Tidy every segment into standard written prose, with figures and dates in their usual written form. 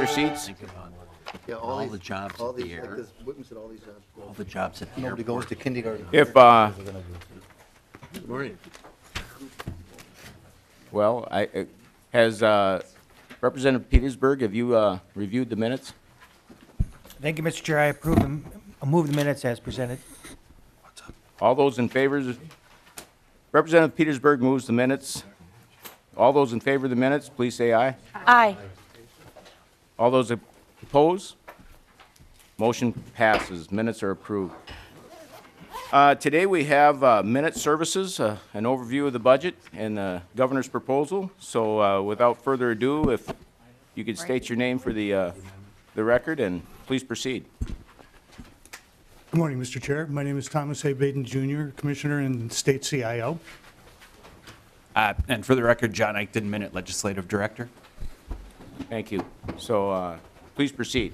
seats. Yeah, All the jobs all at the these, like air. this Whitman said, all these jobs. All the jobs at the Nobody airport. goes to kindergarten. If, Good morning. well, has Representative Petersburg, have you reviewed the minutes? Thank you, Mr. Chair. I move the minutes as presented. All those in favor, Representative Petersburg moves the minutes. All those in favor of the minutes, please say aye. Aye. All those opposed? Motion passes. Minutes are approved. Today we have minute services, an overview of the budget and the governor's proposal. So without further ado, if you could state your name for the record and please proceed. Good morning, Mr. Chair. My name is Thomas A. Baden Jr., Commissioner and State CIO. And for the record, John Eichten, Minute Legislative Director. Thank you. So please proceed.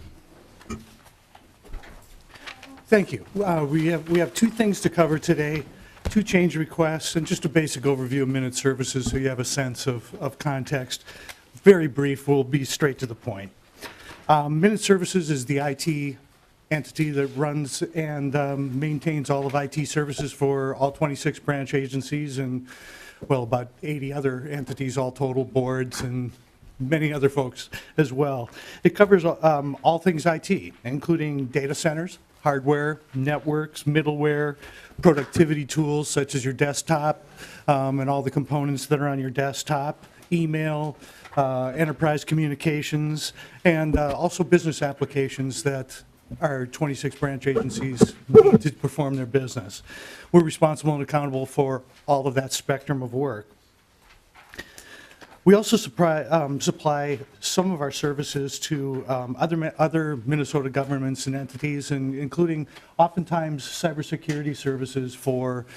Thank you. We have two things to cover today, two change requests, and just a basic overview of minute services so you have a sense of context. Very brief, we'll be straight to the point. Minute Services is the IT entity that runs and maintains all of IT services for all 26 branch agencies and, well, about 80 other entities, all total, boards, and many other folks as well. It covers all things IT, including data centers, hardware, networks, middleware, productivity tools such as your desktop and all the components that are on your desktop, email, enterprise communications, and also business applications that our 26 branch agencies need to perform their business. We're responsible and accountable for all of that spectrum of work. We also supply some of our services to other Minnesota governments and entities, and including oftentimes cybersecurity services for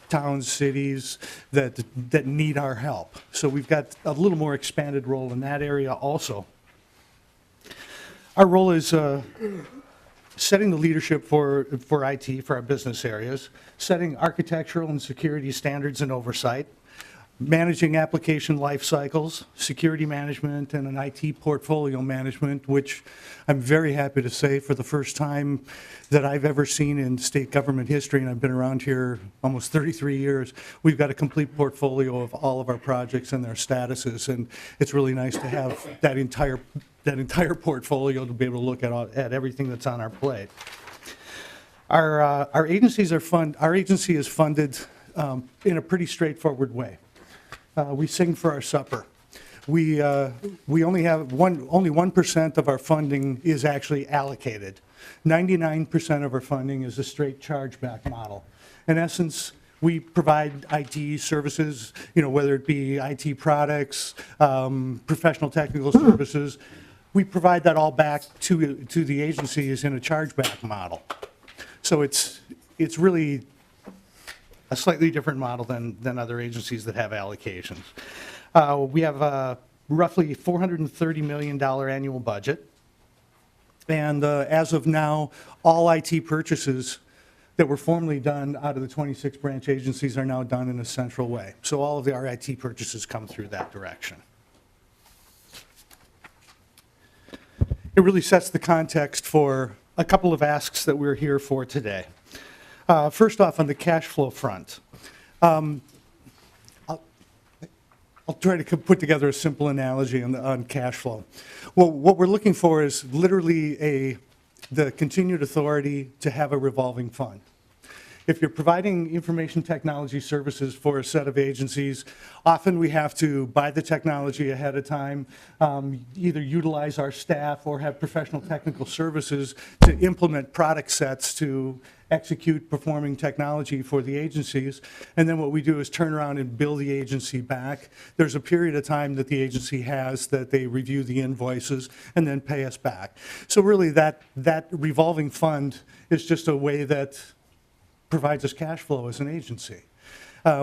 towns, cities that need our help. So we've got a little more expanded role in that area also. Our role is setting the leadership for IT, for our business areas, setting architectural and security standards and oversight, managing application life cycles, security management, and an IT portfolio management, which I'm very happy to say for the first time that I've ever seen in state government history, and I've been around here almost 33 years, we've got a complete portfolio of all of our projects and their statuses, and it's really nice to have that entire portfolio to be able to look at everything that's on our plate. Our agency is funded in a pretty straightforward way. We sing for our supper. We only have only 1% of our funding is actually allocated. 99% of our funding is a straight chargeback model. In essence, we provide IT services, whether it be IT products, professional technical services. We provide that all back to the agencies in a chargeback model. So it's really a slightly different model than other agencies that have allocations. We have a roughly $430 million annual budget. And as of now, all IT purchases that were formerly done out of the 26 branch agencies are now done in a central way. So all of our IT purchases come through that direction. It really sets the context for a couple of asks that we're here for today. First off, on the cash flow front, I'll try to put together a simple analogy on cash flow. Well, what we're looking for is literally the continued authority to have a revolving fund. If you're providing information technology services for a set of agencies, often we have to buy the technology ahead of time, either utilize our staff or have professional technical services to implement product sets to execute performing technology for the agencies. And then what we do is turn around and bill the agency back. There's a period of time that the agency has that they review the invoices and then pay us back. So really that revolving fund is just a way that provides us cash flow as an agency.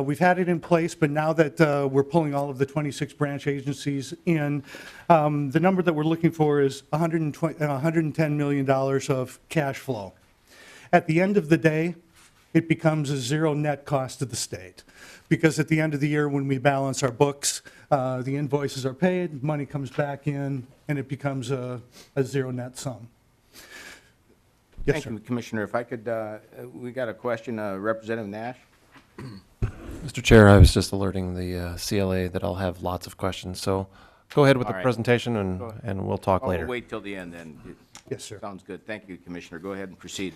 We've had it in place, but now that we're pulling all of the 26 branch agencies in, the number that we're looking for is $110 million of cash flow. At the end of the day, it becomes a zero net cost to the state. Because at the end of the year, when we balance our books, the invoices are paid, money comes back in, and it becomes a zero net sum. Yes, Thank sir. you, Commissioner. If I could, we got a question, Representative Nash? Mr. Chair, I was just alerting the CLA that I'll have lots of questions, so go ahead with All the right. presentation Go ahead. and we'll talk Oh, later. we'll wait till the end then. Yes, sir. Sounds good. Thank you, Commissioner. Go ahead and proceed.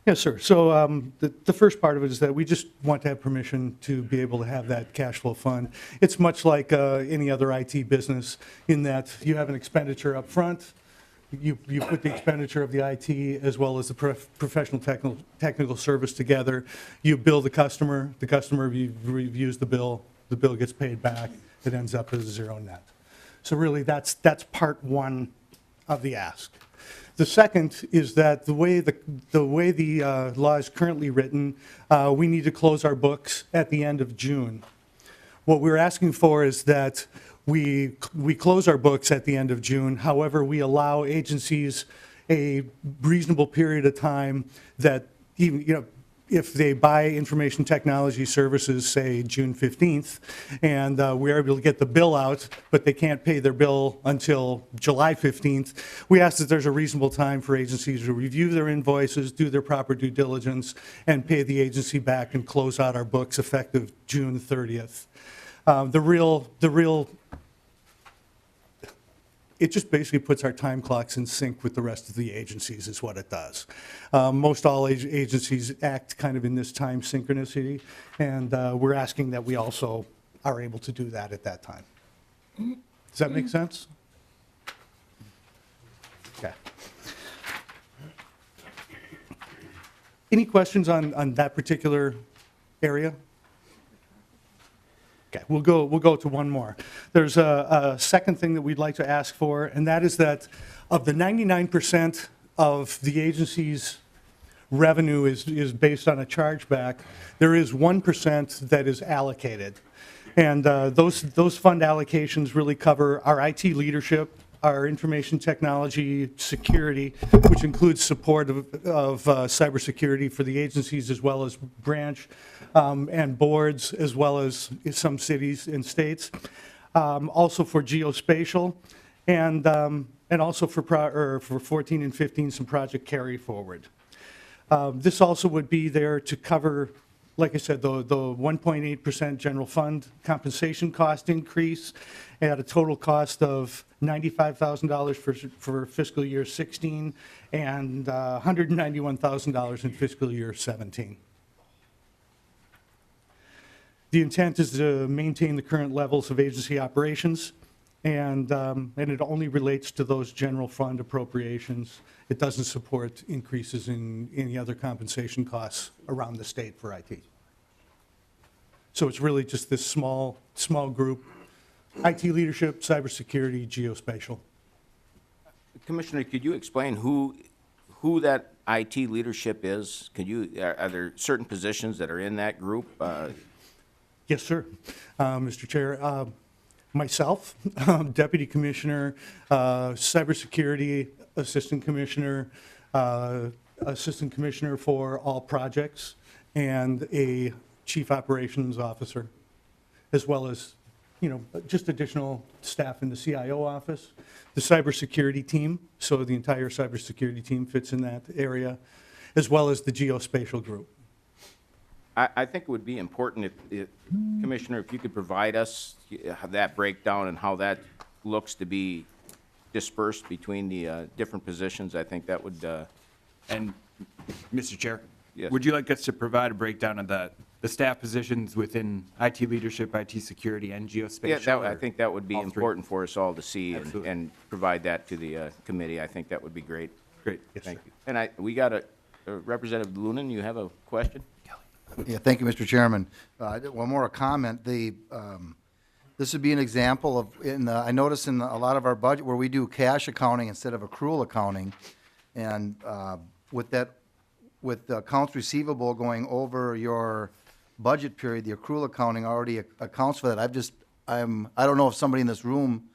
Yes, sir. So the first part of it is that we just want to have permission to be able to have that cash flow fund. It's much like any other IT business in that you have an expenditure up front, you put the expenditure of the IT as well as the professional technical service together, you bill the customer reviews the bill gets paid back, it ends up as a zero net. So really, that's part one of the ask. The second is that the way the law is currently written, we need to close our books at the end of June. What we're asking for is that we close our books at the end of June. However, we allow agencies a reasonable period of time that even, if they buy information technology services, say June 15th, and we're able to get the bill out, but they can't pay their bill until July 15th, we ask that there's a reasonable time for agencies to review their invoices, do their proper due diligence, and pay the agency back and close out our books effective June 30th. It just basically puts our time clocks in sync with the rest of the agencies is what it does. Most all agencies act kind of in this time synchronicity, and we're asking that we also are able to do that at that time. Does that make sense? Okay. Any questions on that particular area? Okay, we'll go to one more. There's a second thing that we'd like to ask for, and that is that of the 99% of the agency's revenue is based on a chargeback, there is 1% that is allocated. And those fund allocations really cover our IT leadership, our information technology security, which includes support of cybersecurity for the agencies as well as branch and boards, as well as some cities and states. Also for geospatial, and also for 14 and 15, some project carry forward. This also would be there to cover, like I said, the 1.8% general fund compensation cost increase at a total cost of $95,000 for fiscal year 16 and $191,000 in fiscal year 17. The intent is to maintain the current levels of agency operations, and it only relates to those general fund appropriations. It doesn't support increases in any other compensation costs around the state for IT. So it's really just this small group: IT leadership, cybersecurity, geospatial. Commissioner, could you explain who that IT leadership is? Are there certain positions that are in that group? Yes, sir. Mr. Chair, myself, Deputy Commissioner, Cybersecurity Assistant Commissioner, Assistant Commissioner for all projects, and a Chief Operations Officer, as well as, just additional staff in the CIO office, the cybersecurity team, so the entire cybersecurity team fits in that area, as well as the geospatial group. I think it would be important if, Commissioner, if you could provide us that breakdown and how that looks to be dispersed between the different positions. I think that would, And, Mr. Chair? Yes. Would you like us to provide a breakdown of the staff positions within IT leadership, IT security, and geospatial? I or think that would be all three? important for us all to see Absolutely. and provide that to the committee. I think that would be great. Great. Thank you. And we got Representative Lunan, you have a question? Yeah, thank you, Mr. Chairman. One more comment. This would be an example of, I notice in a lot of our budget where we do cash accounting instead of accrual accounting, and with the accounts receivable going over your budget period, the accrual accounting already accounts for that. I don't know if somebody in this room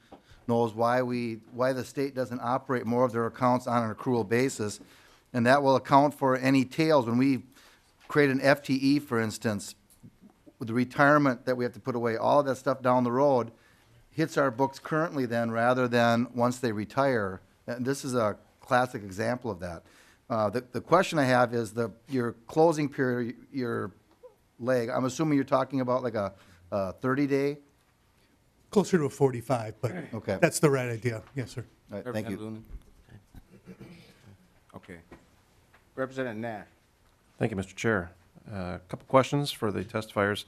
knows why the state doesn't operate more of their accounts on an accrual basis, and that will account for any tails when we create an FTE, for instance, with the retirement that we have to put away, all of that stuff down the road hits our books currently then rather than once they retire. And this is a classic example of that. The question I have is your closing period, your leg, I'm assuming you're talking about like a 30-day? Closer to a 45, but Okay. that's the right idea. Yes, sir. All right, thank you. Representative Luna? Okay. Representative Nash? Thank you, Mr. Chair. A couple questions for the testifiers.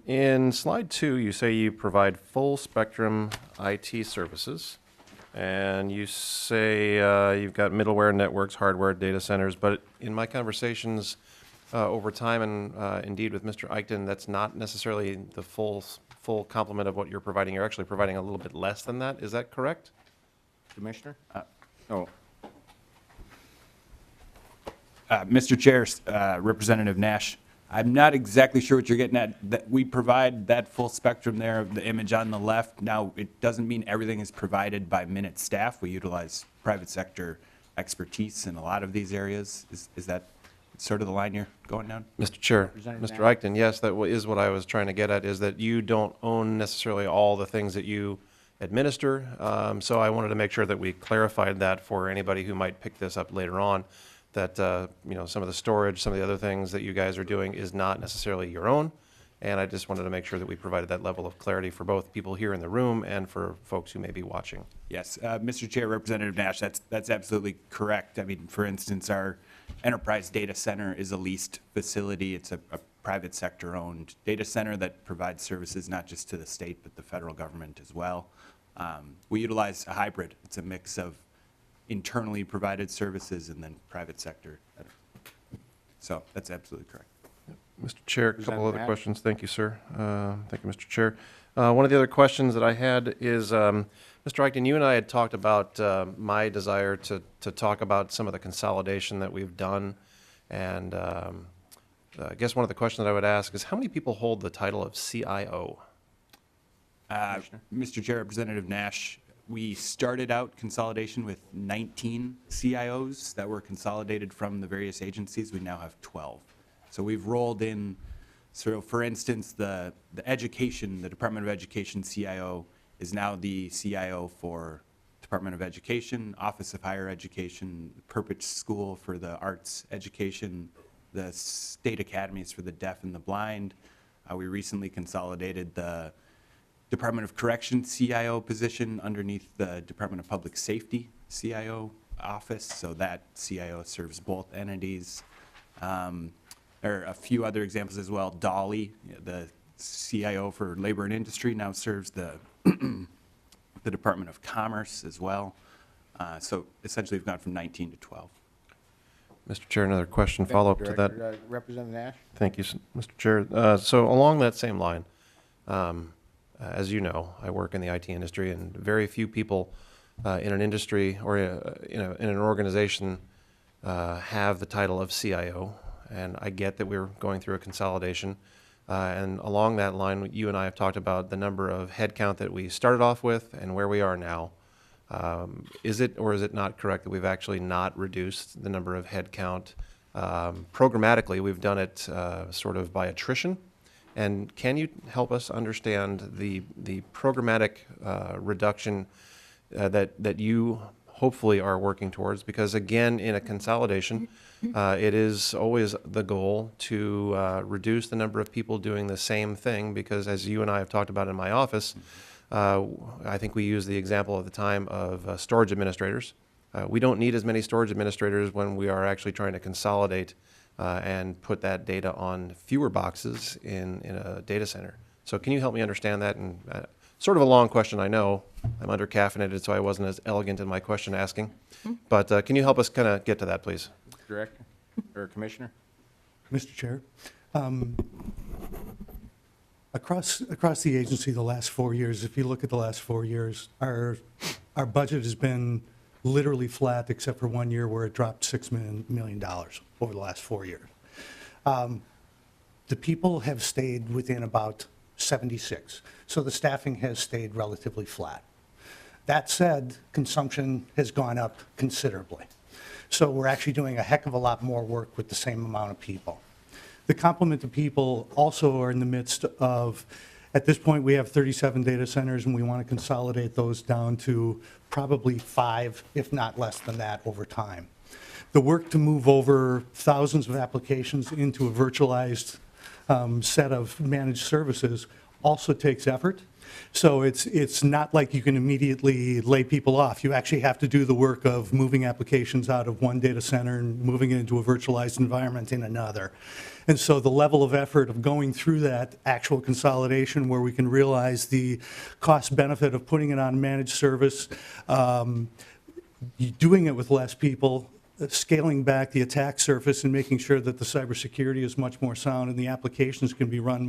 In slide 2, you say you provide full spectrum IT services, and you say you've got middleware, networks, hardware, data centers, but in my conversations over time and indeed with Mr. Eichten, that's not necessarily the full complement of what you're providing. You're actually providing a little bit less than that. Is that correct? Commissioner? Oh, Mr. Chair, Representative Nash, I'm not exactly sure what you're getting at. That we provide that full spectrum there of the image on the left. Now, it doesn't mean everything is provided by Minute staff. We utilize private sector expertise in a lot of these areas. Is that sort of the line you're going down? Mr. Chair, Representative Mr. Eichten, yes, that is what I was trying to get at, is that you don't own necessarily all the things that you administer. So I wanted to make sure that we clarified that for anybody who might pick this up later on, that some of the storage, some of the other things that you guys are doing is not necessarily your own. And I just wanted to make sure that we provided that level of clarity for both people here in the room and for folks who may be watching. Yes, Mr. Chair, Representative Nash, that's absolutely correct. I mean, for instance, our enterprise data center is a leased facility. It's a private sector-owned data center that provides services not just to the state, but the federal government as well. We utilize a hybrid. It's a mix of internally provided services and then private sector. So that's absolutely correct. Mr. Chair, a couple Representative other Nash? questions. Thank you, sir. Thank you, Mr. Chair. One of the other questions that I had is, Mr. Eichten, you and I had talked about my desire to talk about some of the consolidation that we've done. And I guess one of the questions that I would ask is, how many people hold the title of CIO? Mr. Chair, Representative Nash, we started out consolidation with 19 CIOs that were consolidated from the various agencies. We now have 12. So we've rolled in, so for instance, the Department of Education CIO is now the CIO for Department of Education, Office of Higher Education, Purpose School for the Arts Education, the State Academies for the Deaf and the Blind. We recently consolidated the Department of Corrections CIO position underneath the Department of Public Safety CIO office, so that CIO serves both entities. There are a few other examples as well. Dolly, the CIO for Labor and Industry, now serves the the Department of Commerce as well. So essentially, we've gone from 19 to 12. Mr. Chair, another question, follow-up to that. Director, Representative Nash? Thank you, Mr. Chair. So along that same line, as you know, I work in the IT industry, and very few people in an industry or in an organization have the title of CIO. And I get that we're going through a consolidation. And along that line, you and I have talked about the number of headcount that we started off with and where we are now. Is it or is it not correct that we've actually not reduced the number of headcount? Programmatically, we've done it sort of by attrition. And can you help us understand the programmatic reduction that you hopefully are working towards? Because again, in a consolidation, it is always the goal to reduce the number of people doing the same thing, because as you and I have talked about in my office, I think we use the example at the time of storage administrators. We don't need as many storage administrators when we are actually trying to consolidate and put that data on fewer boxes in a data center. So can you help me understand that? And sort of a long question, I know. I'm under-caffeinated, so I wasn't as elegant in my question asking. But can you help us kind of get to that, please? Director or Commissioner? Mr. Chair, across the agency the last 4 years, if you look at the last 4 years, our budget has been literally flat except for 1 year where it dropped $6 million over the last 4 years. The people have stayed within about 76, so the staffing has stayed relatively flat. That said, consumption has gone up considerably. So we're actually doing a heck of a lot more work with the same amount of people. The complement of people also are in the midst of, at this point, we have 37 data centers, and we want to consolidate those down to probably 5, if not less than that, over time. The work to move over thousands of applications into a virtualized set of managed services also takes effort. So it's not like you can immediately lay people off. You actually have to do the work of moving applications out of one data center and moving it into a virtualized environment in another. And so the level of effort of going through that actual consolidation where we can realize the cost benefit of putting it on managed service, doing it with less people, scaling back the attack surface and making sure that the cybersecurity is much more sound and the applications can be run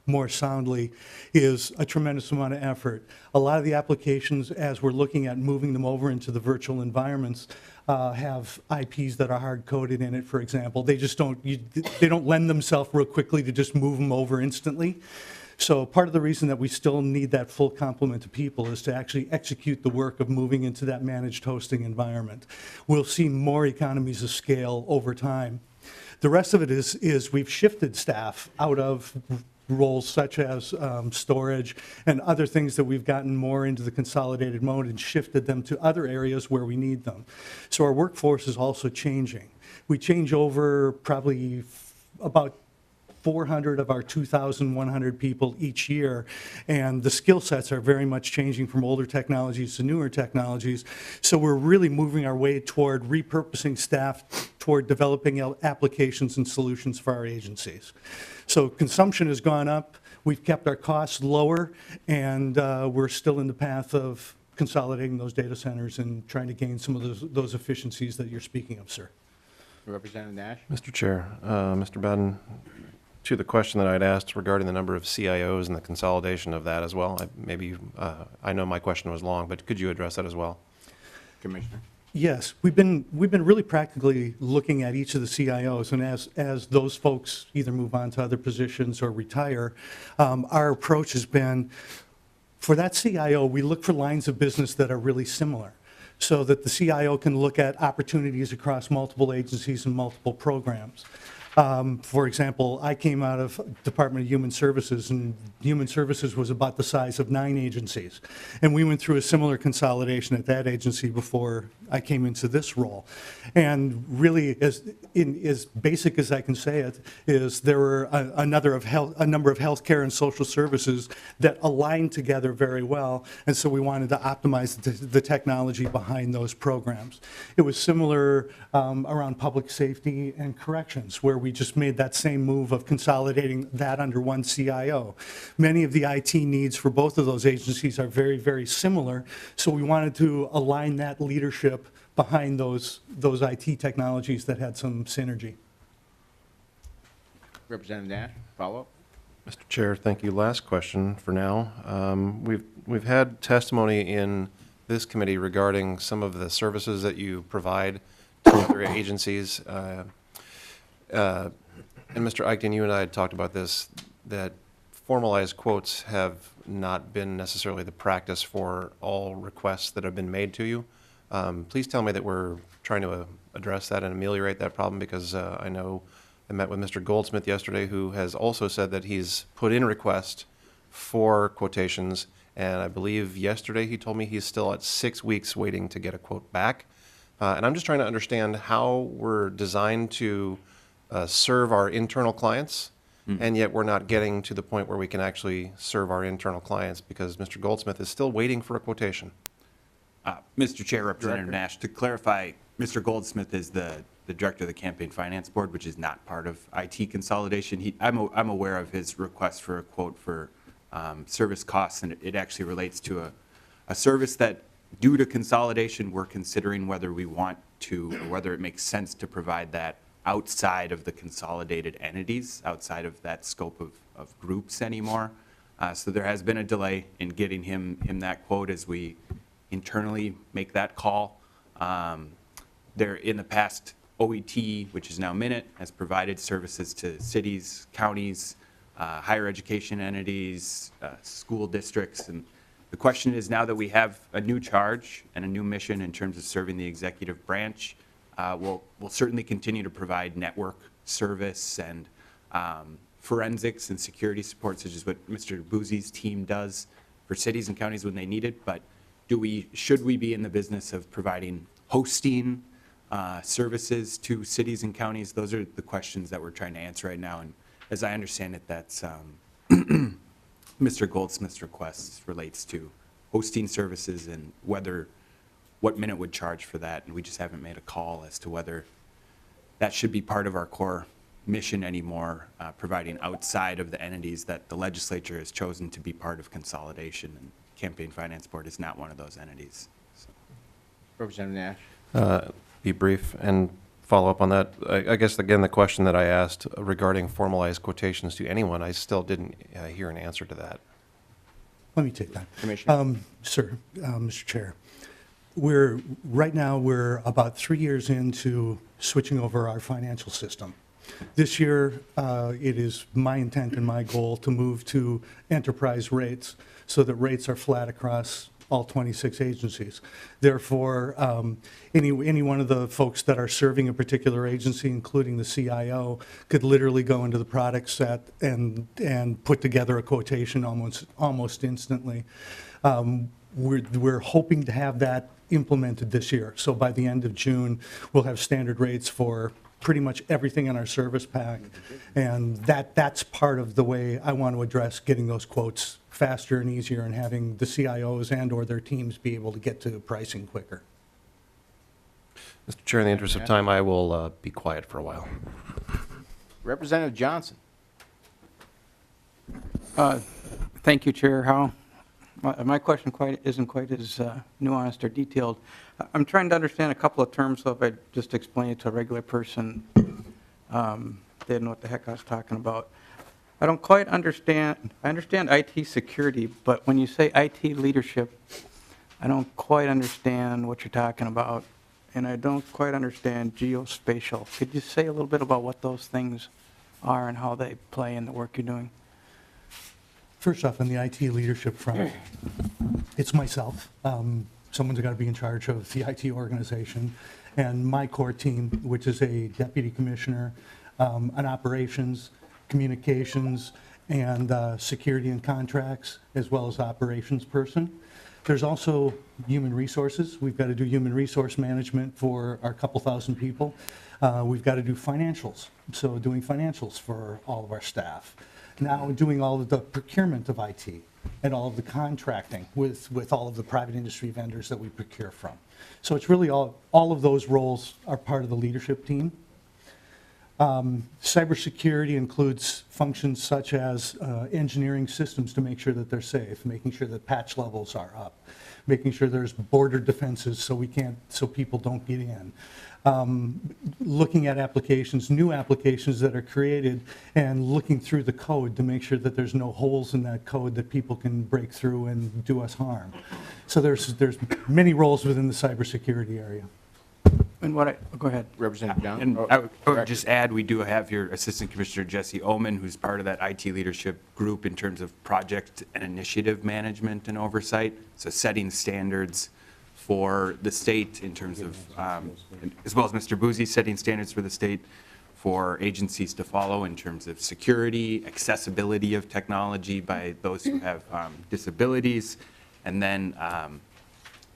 more soundly is a tremendous amount of effort. A lot of the applications, as we're looking at moving them over into the virtual environments, have IPs that are hard-coded in it, for example. They just don't, they don't lend themselves real quickly to just move them over instantly. So part of the reason that we still need that full complement of people is to actually execute the work of moving into that managed hosting environment. We'll see more economies of scale over time. The rest of it is we've shifted staff out of roles such as storage and other things that we've gotten more into the consolidated mode and shifted them to other areas where we need them. So our workforce is also changing. We change over probably about 400 of our 2,100 people each year, and the skill sets are very much changing from older technologies to newer technologies. So we're really moving our way toward repurposing staff toward developing applications and solutions for our agencies. So consumption has gone up, we've kept our costs lower, and we're still in the path of consolidating those data centers and trying to gain some of those efficiencies that you're speaking of, sir. Representative Nash? Mr. Chair, Mr. Badden, to the question that I'd asked regarding the number of CIOs and the consolidation of that as well, I know my question was long, but could you address that as well? Commissioner? Yes, we've been really practically looking at each of the CIOs, and as those folks either move on to other positions or retire, our approach has been, for that CIO, we look for lines of business that are really similar, so that the CIO can look at opportunities across multiple agencies and multiple programs. For example, I came out of Department of Human Services, and Human Services was about the size of 9 agencies. And we went through a similar consolidation at that agency before I came into this role. And really, as basic as I can say it, is there were a number of healthcare and social services that aligned together very well, and so we wanted to optimize the technology behind those programs. It was similar around public safety and corrections, where we just made that same move of consolidating that under one CIO. Many of the IT needs for both of those agencies are very, very similar, so we wanted to align that leadership behind those IT technologies that had some synergy. Representative Nash, follow-up? Mr. Chair, thank you. Last question for now. We've had testimony in this committee regarding some of the services that you provide to other agencies. And Mr. Eichten, you and I had talked about this, that formalized quotes have not been necessarily the practice for all requests that have been made to you. Please tell me that we're trying to address that and ameliorate that problem, because I know I met with Mr. Goldsmith yesterday, who has also said that he's put in a request for quotations, and I believe yesterday he told me he's still at 6 weeks waiting to get a quote back. And I'm just trying to understand how we're designed to serve our internal clients, and yet we're not getting to the point where we can actually serve our internal clients, because Mr. Goldsmith is still waiting for a quotation. Mr. Chair, Representative Nash, to clarify, Mr. Goldsmith is the director of the Campaign Finance Board, which is not part of IT consolidation. I'm aware of his request for a quote for service costs, and it actually relates to a service that, due to consolidation, we're considering whether we want to, or whether it makes sense to provide that outside of the consolidated entities, outside of that scope of groups anymore. So there has been a delay in getting him that quote as we internally make that call. There, in the past, OET, which is now Minute, has provided services to cities, counties, higher education entities, school districts, and The question is, now that we have a new charge and a new mission in terms of serving the executive branch, we'll certainly continue to provide network service and forensics and security support, such as what Mr. Boozy's team does for cities and counties when they need it. But should we be in the business of providing hosting services to cities and counties? Those are the questions that we're trying to answer right now. And as I understand it, that's Mr. Goldsmith's request relates to hosting services and what Minute would charge for that. And we just haven't made a call as to whether that should be part of our core mission anymore, providing outside of the entities that the legislature has chosen to be part of consolidation. And Campaign Finance Board is not one of those entities. So. Representative Nash. Be brief and follow up on that. I guess, again, the question that I asked regarding formalized quotations to anyone, I still didn't hear an answer to that. Let me take that. Commissioner. Sir, Mr. Chair, right now, we're about 3 years into switching over our financial system. This year, it is my intent and my goal to move to enterprise rates so that rates are flat across all 26 agencies. Therefore, any one of the folks that are serving a particular agency, including the CIO, could literally go into the product set and put together a quotation almost instantly. We're hoping to have that implemented this year. So by the end of June, we'll have standard rates for pretty much everything in our service pack. And that's part of the way I want to address getting those quotes faster and easier and having the CIOs and/or their teams be able to get to pricing quicker. Mr. Chair, in the interest of time, I will be quiet for a while. Representative Johnson. Thank you, Chair Howe. My question isn't quite as nuanced or detailed. I'm trying to understand a couple of terms, so if I just explain it to a regular person, they didn't know what the heck I was talking about. I don't quite understand. I understand IT security, but when you say IT leadership, I don't quite understand what you're talking about, and I don't quite understand geospatial. Could you say a little bit about what those things are and how they play in the work you're doing? First off, on the IT leadership front, it's myself. Someone's got to be in charge of the IT organization. And my core team, which is a deputy commissioner, an operations, communications, and security and contracts, as well as operations person. There's also human resources. We've got to do human resource management for our couple thousand people. We've got to do financials, so doing financials for all of our staff. Now doing all of the procurement of IT and all of the contracting with all of the private industry vendors that we procure from. So it's really all of those roles are part of the leadership team. Cybersecurity includes functions such as engineering systems to make sure that they're safe, making sure that patch levels are up, making sure there's border defenses so people don't get in. Looking at applications, new applications that are created, and looking through the code to make sure that there's no holes in that code that people can break through and do us harm. So there's many roles within the cybersecurity area. And go ahead. Representative Johnson. And I would just add, we do have your Assistant Commissioner Jesse Oman, who's part of that IT leadership group in terms of project and initiative management and oversight. So setting standards for the state in terms of, as well as Mr. Boozy, setting standards for the state for agencies to follow in terms of security, accessibility of technology by those who have disabilities, and then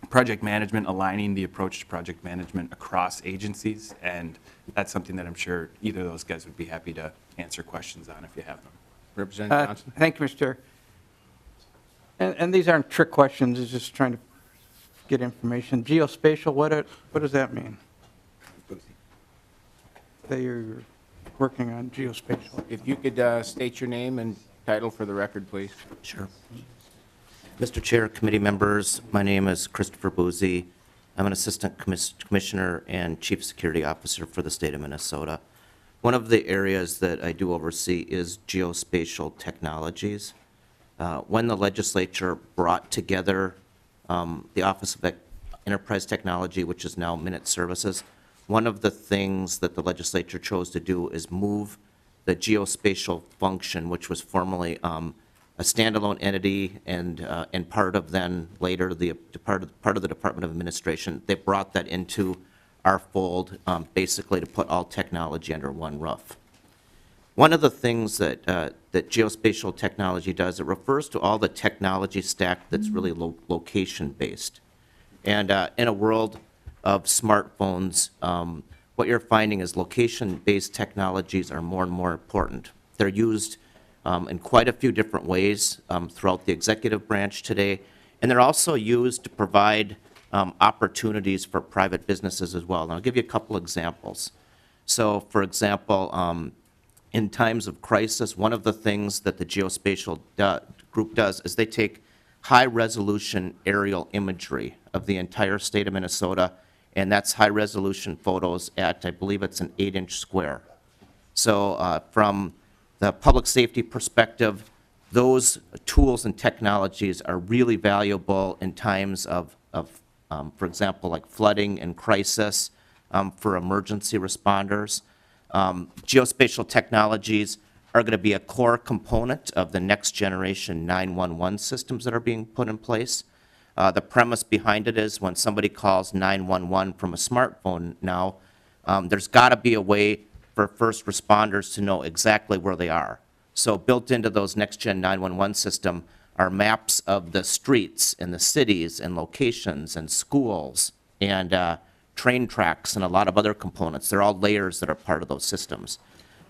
project management, aligning the approach to project management across agencies. And that's something that I'm sure either of those guys would be happy to answer questions on if you have them. Representative Johnson. Thank you, Mr. Chair. And these aren't trick questions, it's just trying to get information. Geospatial, what does that mean? That you're working on geospatial. If you could state your name and title for the record, please. Sure. Mr. Chair, committee members, my name is Christopher Boozy. I'm an Assistant Commissioner and Chief Security Officer for the state of Minnesota. One of the areas that I do oversee is geospatial technologies. When the legislature brought together the Office of Enterprise Technology, which is now MN.IT Services, one of the things that the legislature chose to do is move the geospatial function, which was formerly a standalone entity and part of then later part of the Department of Administration. They brought that into our fold, basically to put all technology under one roof. One of the things that geospatial technology does, it refers to all the technology stack that's really location-based. And in a world of smartphones, what you're finding is location-based technologies are more and more important. They're used in quite a few different ways throughout the executive branch today, and they're also used to provide opportunities for private businesses as well. And I'll give you a couple examples. So, for example, in times of crisis, one of the things that the geospatial group does is they take high-resolution aerial imagery of the entire state of Minnesota, and that's high-resolution photos at, I believe it's an 8-inch square. So from the public safety perspective, those tools and technologies are really valuable in times of for example, like flooding and crisis for emergency responders. Geospatial technologies are going to be a core component of the next generation 911 systems that are being put in place. The premise behind it is when somebody calls 911 from a smartphone now, there's got to be a way for first responders to know exactly where they are. So built into those next-gen 911 system are maps of the streets and the cities and locations and schools and train tracks and a lot of other components. They're all layers that are part of those systems.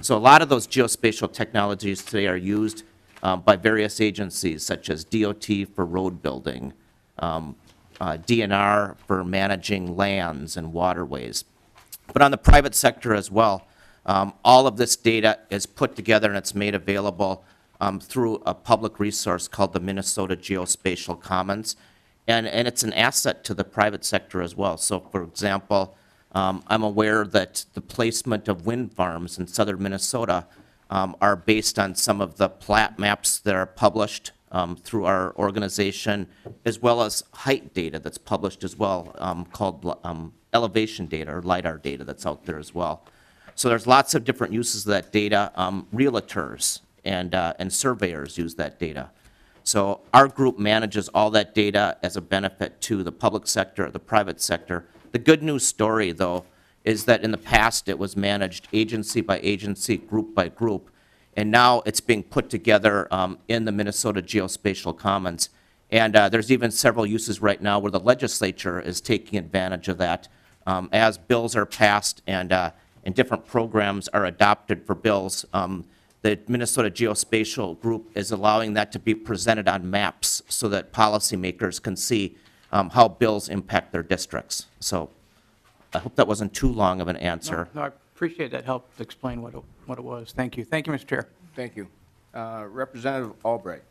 So a lot of those geospatial technologies today are used by various agencies such as DOT for road building, DNR for managing lands and waterways. But on the private sector as well, all of this data is put together and it's made available through a public resource called the Minnesota Geospatial Commons. And it's an asset to the private sector as well. So, for example, I'm aware that the placement of wind farms in southern Minnesota are based on some of the plat maps that are published through our organization, as well as height data that's published as well, called elevation data or LiDAR data that's out there as well. So there's lots of different uses of that data. Realtors and surveyors use that data. So our group manages all that data as a benefit to the public sector, the private sector. The good news story, though, is that in the past it was managed agency by agency, group by group, and now it's being put together in the Minnesota Geospatial Commons. And there's even several uses right now where the legislature is taking advantage of that as bills are passed and different programs are adopted for bills. The Minnesota Geospatial Group is allowing that to be presented on maps so that policymakers can see how bills impact their districts. So I hope that wasn't too long of an answer. No, I appreciate that helped explain what it was. Thank you. Thank you, Mr. Chair. Thank you. Representative Albright.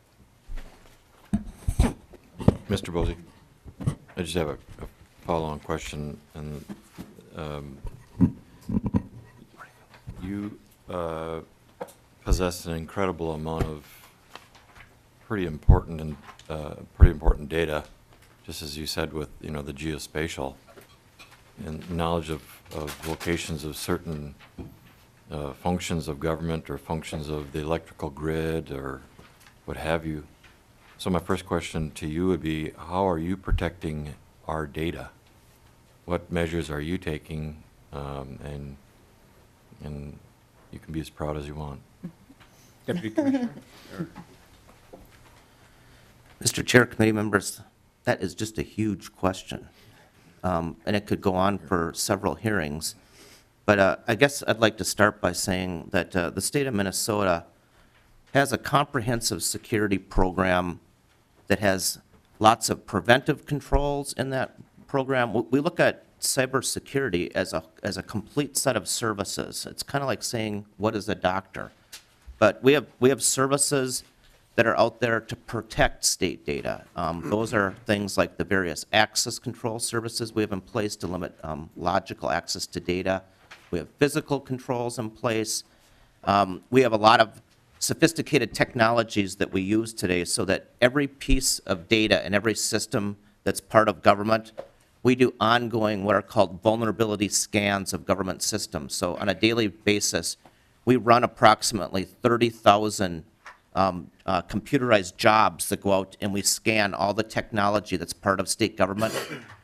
Mr. Bosey, I just have a follow-on question. And you possess an incredible amount of pretty important data, just as you said with the geospatial and knowledge of locations of certain functions of government or functions of the electrical grid or what have you. So my first question to you would be, how are you protecting our data? What measures are you taking? And you can be as proud as you want. Deputy Commissioner. Mr. Chair, committee members, that is just a huge question. And it could go on for several hearings. But I guess I'd like to start by saying that the state of Minnesota has a comprehensive security program that has lots of preventive controls in that program. We look at cybersecurity as a complete set of services. It's kind of like saying, what is a doctor? But we have services that are out there to protect state data. Those are things like the various access control services we have in place to limit logical access to data. We have physical controls in place. We have a lot of sophisticated technologies that we use today so that every piece of data and every system that's part of government, we do ongoing what are called vulnerability scans of government systems. So on a daily basis, we run approximately 30,000 computerized jobs that go out and we scan all the technology that's part of state government.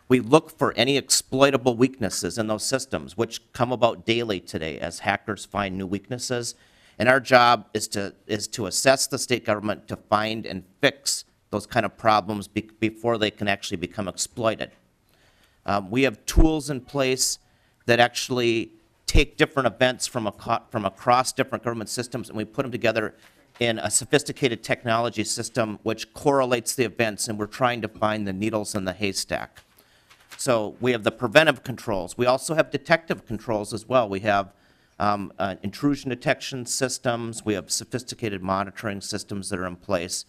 We look for any exploitable weaknesses in those systems, which come about daily today as hackers find new weaknesses. And our job is to assess the state government to find and fix those kind of problems before they can actually become exploited. We have tools in place that actually take different events from across different government systems, and we put them together in a sophisticated technology system which correlates the events, and we're trying to find the needles in the haystack. So we have the preventive controls. We also have detective controls as well. We have intrusion detection systems. We have sophisticated monitoring systems that are in place.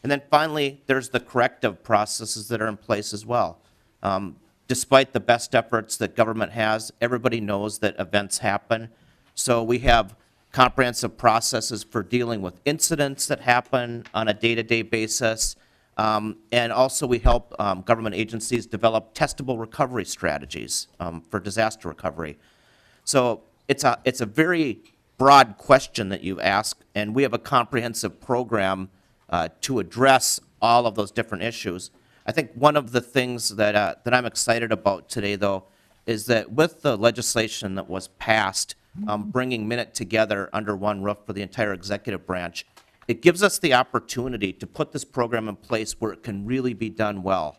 And then finally, there's the corrective processes that are in place as well. Despite the best efforts that government has, everybody knows that events happen. So we have comprehensive processes for dealing with incidents that happen on a day-to-day basis. And also we help government agencies develop testable recovery strategies for disaster recovery. So it's a very broad question that you ask, and we have a comprehensive program to address all of those different issues. I think one of the things that I'm excited about today, though, is that with the legislation that was passed, bringing Minute together under one roof for the entire executive branch, it gives us the opportunity to put this program in place where it can really be done well.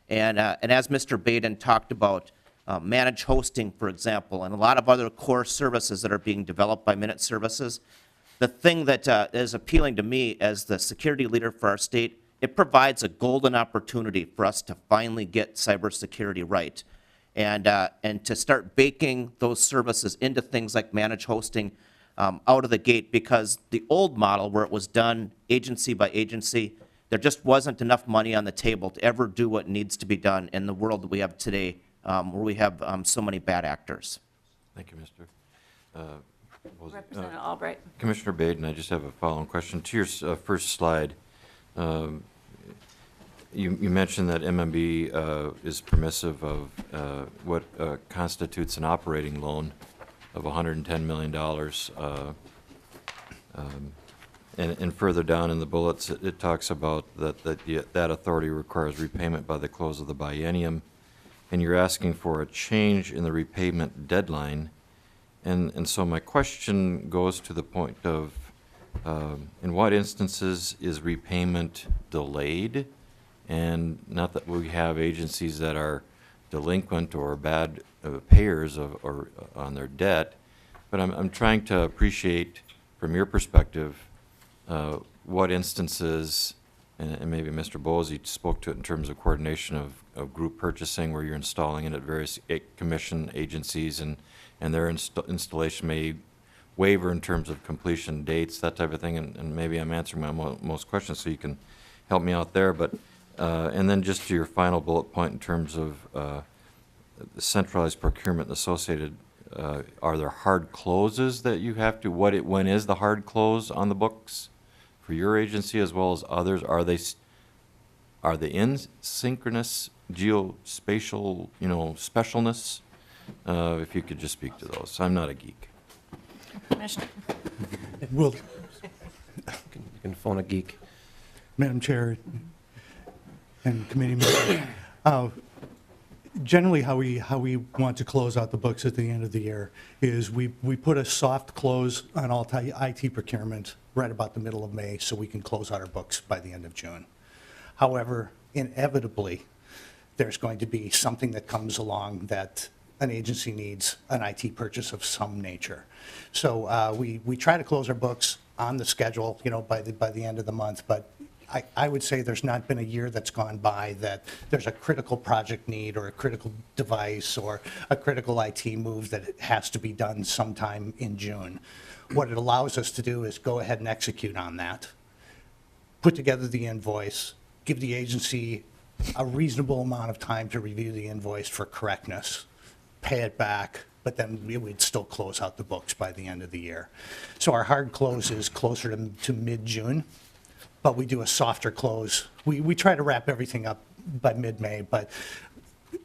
And as Mr. Baden talked about, managed hosting, for example, and a lot of other core services that are being developed by Minute Services, the thing that is appealing to me as the security leader for our state, it provides a golden opportunity for us to finally get cybersecurity right. And to start baking those services into things like managed hosting out of the gate, because the old model where it was done agency by agency, there just wasn't enough money on the table to ever do what needs to be done in the world that we have today, where we have so many bad actors. Thank you, Mr. Representative Albright. Commissioner Baden, I just have a following question. To your first slide, you mentioned that MMB is permissive of what constitutes an operating loan of $110 million. And further down in the bullets, it talks about that authority requires repayment by the close of the biennium, and you're asking for a change in the repayment deadline. And so my question goes to the point of, in what instances is repayment delayed? And not that we have agencies that are delinquent or bad payers or on their debt, but I'm trying to appreciate from your perspective what instances, and maybe Mr. Bowles spoke to it in terms of coordination of group purchasing, where you're installing it at various commission agencies, and their installation may waver in terms of completion dates, that type of thing, and maybe I'm answering my most questions, so you can help me out there. But and then just to your final bullet point in terms of the centralized procurement associated, are there hard closes that you have to, when is the hard close on the books for your agency as well as others? Are they in synchronous geospatial, specialness? If you could just speak to those. I'm not a geek. Commissioner. Well, You can phone a geek. Madam Chair and committee members, generally how we want to close out the books at the end of the year is we put a soft close on all IT procurement right about the middle of May, so we can close out our books by the end of June. However, inevitably, there's going to be something that comes along that an agency needs an IT purchase of some nature. So we try to close our books on the schedule, by the end of the month, but I would say there's not been a year that's gone by that there's a critical project need or a critical device or a critical IT move that has to be done sometime in June. What it allows us to do is go ahead and execute on that, put together the invoice, give the agency a reasonable amount of time to review the invoice for correctness, pay it back, but then we would still close out the books by the end of the year. So our hard close is closer to mid-June, but we do a softer close. We try to wrap everything up by mid-May, but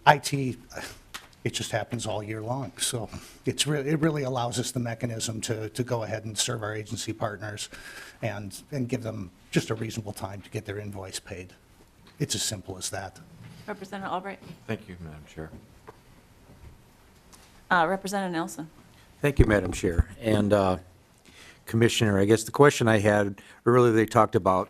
IT, It just happens all year long. So it really allows us the mechanism to go ahead and serve our agency partners and give them just a reasonable time to get their invoice paid. It's as simple as that. Representative Albright. Thank you, Madam Chair. Representative Nelson. Thank you, Madam Chair. And Commissioner, I guess the question I had, earlier they talked about,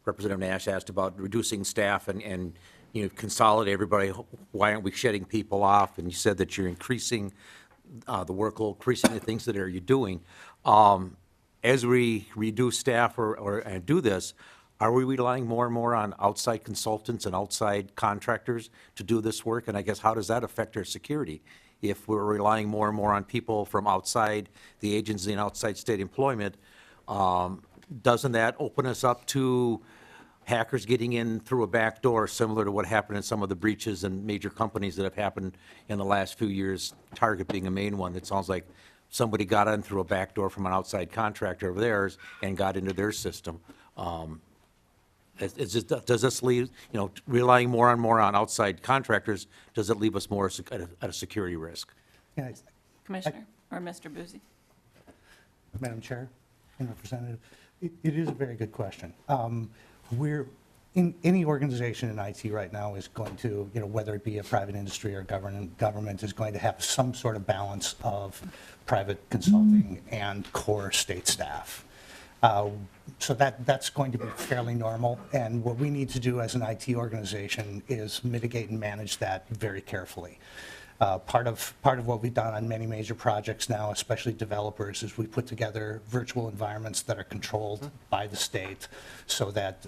Representative Nash asked about reducing staff and you know, consolidate everybody. Why aren't we shedding people off? And you said that you're increasing the workload, increasing the things that you're doing. As we reduce staff and do this, are we relying more and more on outside consultants and outside contractors to do this work? And I guess how does that affect our security? If we're relying more and more on people from outside the agency and outside state employment, doesn't that open us up to hackers getting in through a back door, similar to what happened in some of the breaches and major companies that have happened in the last few years, Target being a main one? It sounds like somebody got in through a back door from an outside contractor of theirs and got into their system. Does this leave, you know, relying more and more on outside contractors, does it leave us more at a security risk? Yeah, Commissioner or Mr. Boozy. Madam Chair and Representative, it is a very good question. We're in any organization in IT right now is going to, you know, whether it be a private industry or government is going to have some sort of balance of private consulting and core state staff. So that's going to be fairly normal. And what we need to do as an IT organization is mitigate and manage that very carefully. Part of what we've done on many major projects now, especially developers, is we put together virtual environments that are controlled by the state so that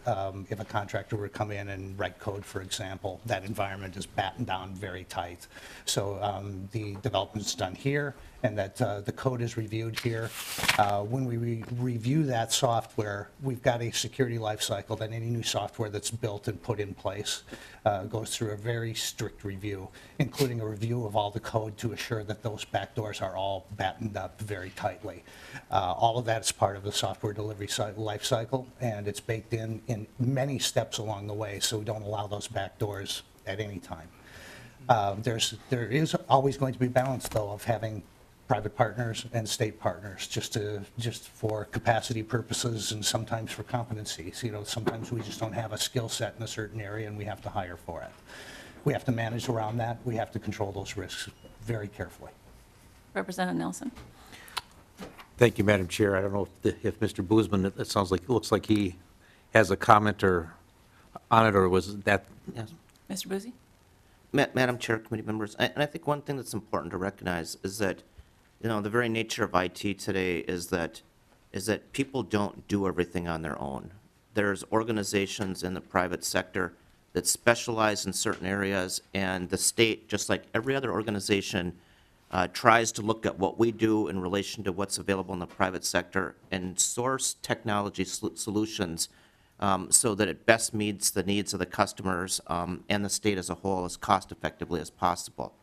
if a contractor were to come in and write code, for example, that environment is battened down very tight. So the development's done here and that the code is reviewed here. When we review that software, we've got a security life cycle that any new software that's built and put in place goes through a very strict review, including a review of all the code to assure that those back doors are all battened up very tightly. All of that is part of the software delivery life cycle, and it's baked in many steps along the way, so we don't allow those back doors at any time. There is always going to be balance, though, of having private partners and state partners, just for capacity purposes and sometimes for competencies. You know, sometimes we just don't have a skill set in a certain area and we have to hire for it. We have to manage around that. We have to control those risks very carefully. Representative Nelson. Thank you, Madam Chair. I don't know if Mr. Boozman, it looks like he has a comment or on it, or was that? Yes. Mr. Boozy. Madam Chair, committee members, and I think one thing that's important to recognize is that, you know, the very nature of IT today is that people don't do everything on their own. There's organizations in the private sector that specialize in certain areas, and the state, just like every other organization, tries to look at what we do in relation to what's available in the private sector and source technology solutions so that it best meets the needs of the customers and the state as a whole as cost effectively as possible.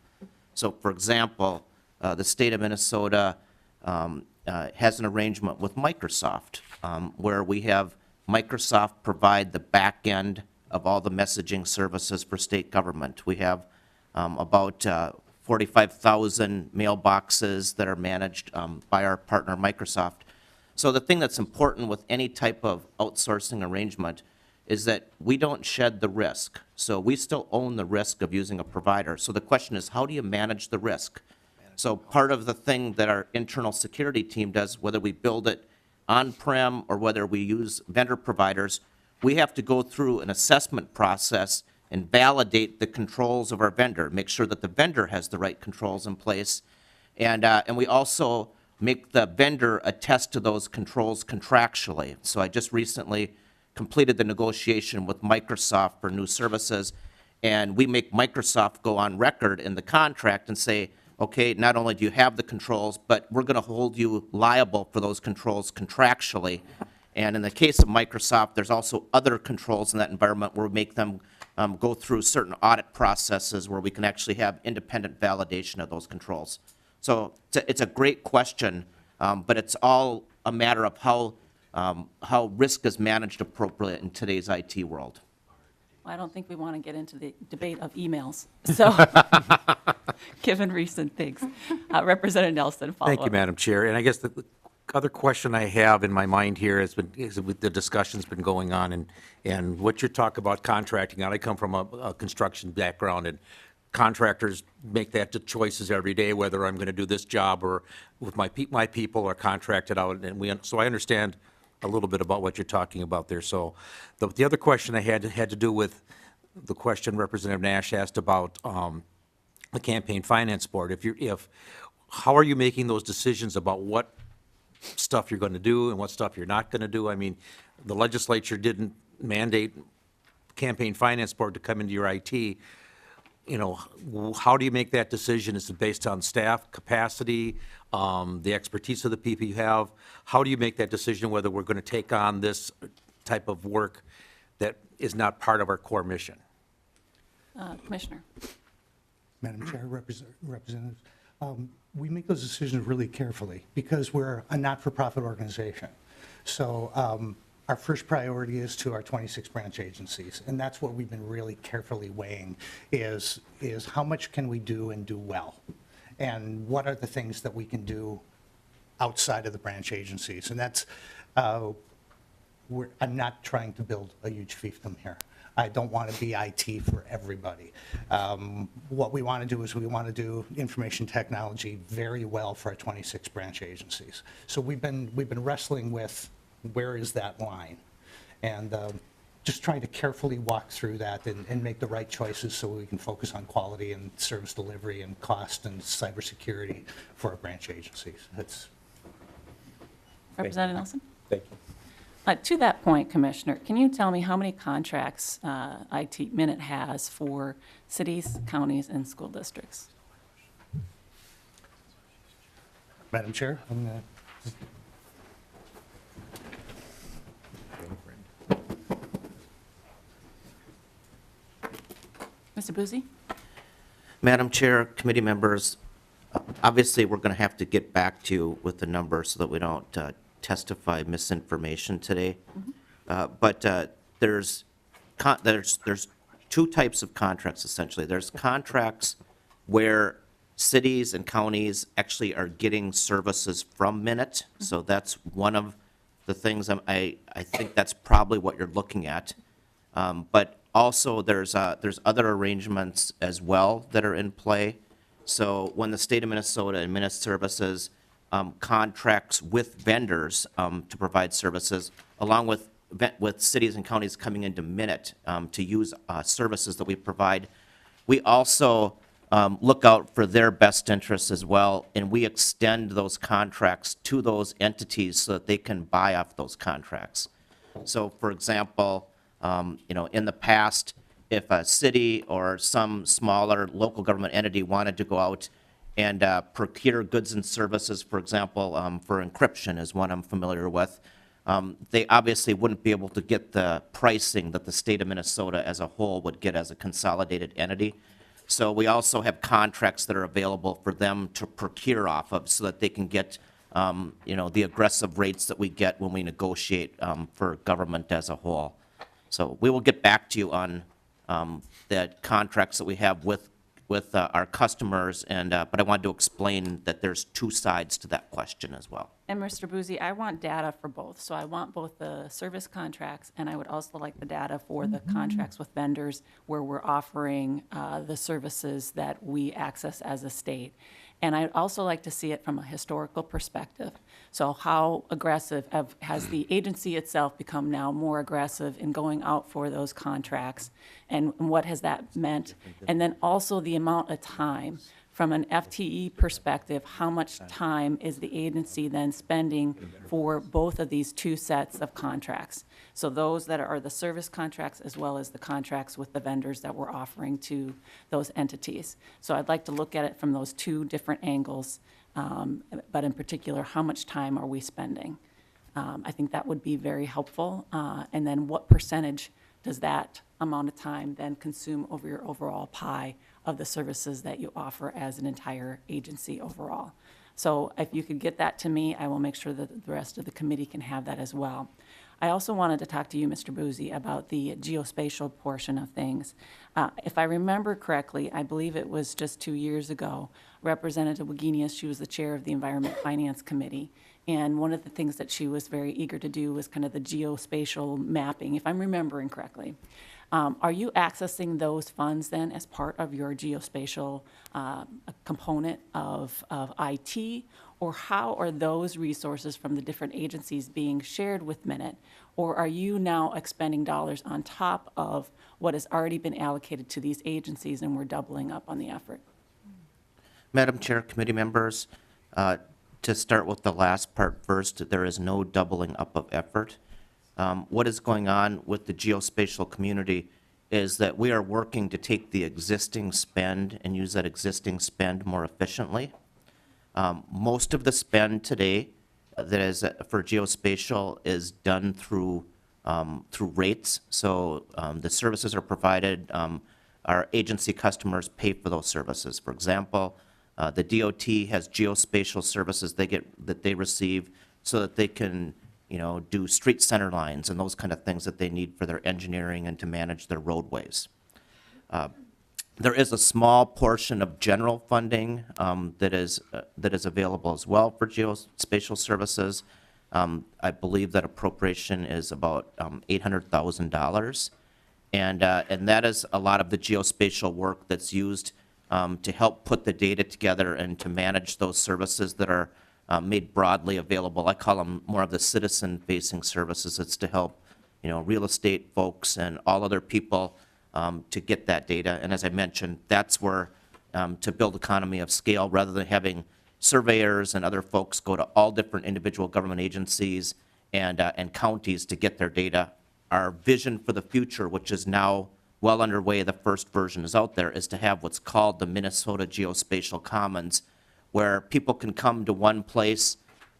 So, for example, the state of Minnesota has an arrangement with Microsoft where we have Microsoft provide the back end of all the messaging services for state government. We have about 45,000 mailboxes that are managed by our partner Microsoft. So the thing that's important with any type of outsourcing arrangement is that we don't shed the risk. So we still own the risk of using a provider. So the question is, how do you manage the risk? So part of the thing that our internal security team does, whether we build it on-prem or whether we use vendor providers, we have to go through an assessment process and validate the controls of our vendor, make sure that the vendor has the right controls in place. And we also make the vendor attest to those controls contractually. So I just recently completed the negotiation with Microsoft for new services, and we make Microsoft go on record in the contract and say, okay, not only do you have the controls, but we're going to hold you liable for those controls contractually. And in the case of Microsoft, there's also other controls in that environment where we make them go through certain audit processes where we can actually have independent validation of those controls. So it's a great question, but it's all a matter of how risk is managed appropriately in today's IT world. I don't think we want to get into the debate of emails, so, given recent things. Representative Nelson, follow up. Thank you, Madam Chair. And I guess the other question I have in my mind here is with the discussion's been going on and what you talk about contracting out. I come from a construction background, and contractors make that choices every day, whether I'm going to do this job or with my people are contracted out. And so I understand a little bit about what you're talking about there. So the other question I had to do with the question Representative Nash asked about the Campaign Finance Board. How are you making those decisions about what stuff you're going to do and what stuff you're not going to do? I mean, the legislature didn't mandate Campaign Finance Board to come into your IT. You know, how do you make that decision? Is it based on staff capacity, the expertise of the people you have? How do you make that decision whether we're going to take on this type of work that is not part of our core mission? Commissioner. Madam Chair, Representatives, we make those decisions really carefully because we're a not-for-profit organization. So our first priority is to our 26 branch agencies, and that's what we've been really carefully weighing is how much can we do and do well, and what are the things that we can do outside of the branch agencies. And that's, I'm not trying to build a huge fiefdom here. I don't want to be IT for everybody. What we want to do is we want to do information technology very well for our 26 branch agencies. So we've been wrestling with where is that line, and just trying to carefully walk through that and make the right choices so we can focus on quality and service delivery and cost and cybersecurity for our branch agencies. That's Representative Nelson? Thank you. To that point, Commissioner, can you tell me how many contracts IT Minute has for cities, counties, and school districts? Madam Chair, Mr. Boozy? Madam Chair, committee members, obviously, we're going to have to get back to you with the number so that we don't testify misinformation today. But there's two types of contracts, essentially. There's contracts where cities and counties actually are getting services from Minute. So that's one of the things I think that's probably what you're looking at. But also, there's other arrangements as well that are in play. So when the state of Minnesota and MN.IT Services contracts with vendors to provide services, along with cities and counties coming into Minute to use services that we provide, we also look out for their best interests as well, and we extend those contracts to those entities so that they can buy off those contracts. So, for example, in the past, if a city or some smaller local government entity wanted to go out and procure goods and services, for example, for encryption is one I'm familiar with, they obviously wouldn't be able to get the pricing that the state of Minnesota as a whole would get as a consolidated entity. So we also have contracts that are available for them to procure off of so that they can get the aggressive rates that we get when we negotiate for government as a whole. So we will get back to you on the contracts that we have with our customers, and but I wanted to explain that there's two sides to that question as well. And Mr. Boozy, I want data for both. So I want both the service contracts, and I would also like the data for the contracts with vendors where we're offering the services that we access as a state. And I'd also like to see it from a historical perspective. So how aggressive has the agency itself become now more aggressive in going out for those contracts? And what has that meant? And then also the amount of time. From an FTE perspective, how much time is the agency then spending for both of these two sets of contracts? So those that are the service contracts as well as the contracts with the vendors that we're offering to those entities. So I'd like to look at it from those two different angles, but in particular, how much time are we spending? I think that would be very helpful. And then what percentage does that amount of time then consume over your overall pie of the services that you offer as an entire agency overall? So if you could get that to me, I will make sure that the rest of the committee can have that as well. I also wanted to talk to you, Mr. Boozy, about the geospatial portion of things. If I remember correctly, I believe it was just 2 years ago, Representative Wagenius, she was the chair of the Environment Finance Committee, and one of the things that she was very eager to do was kind of the geospatial mapping, if I'm remembering correctly. Are you accessing those funds then as part of your geospatial component of IT? Or how are those resources from the different agencies being shared with Minute? Or are you now expending dollars on top of what has already been allocated to these agencies and we're doubling up on the effort? Madam Chair, committee members, to start with the last part first, there is no doubling up of effort. What is going on with the geospatial community is that we are working to take the existing spend and use that existing spend more efficiently. Most of the spend today that is for geospatial is done through rates. So the services are provided. Our agency customers pay for those services. For example, the DOT has geospatial services that they receive so that they can, do street center lines and those kind of things that they need for their engineering and to manage their roadways. There is a small portion of general funding that is available as well for geospatial services. I believe that appropriation is about $800,000, and that is a lot of the geospatial work that's used to help put the data together and to manage those services that are made broadly available. I call them more of the citizen-facing services. It's to help, real estate folks and all other people to get that data. And as I mentioned, that's where to build economy of scale, rather than having surveyors and other folks go to all different individual government agencies and counties to get their data. Our vision for the future, which is now well underway, the first version is out there, is to have what's called the Minnesota Geospatial Commons, where people can come to one place.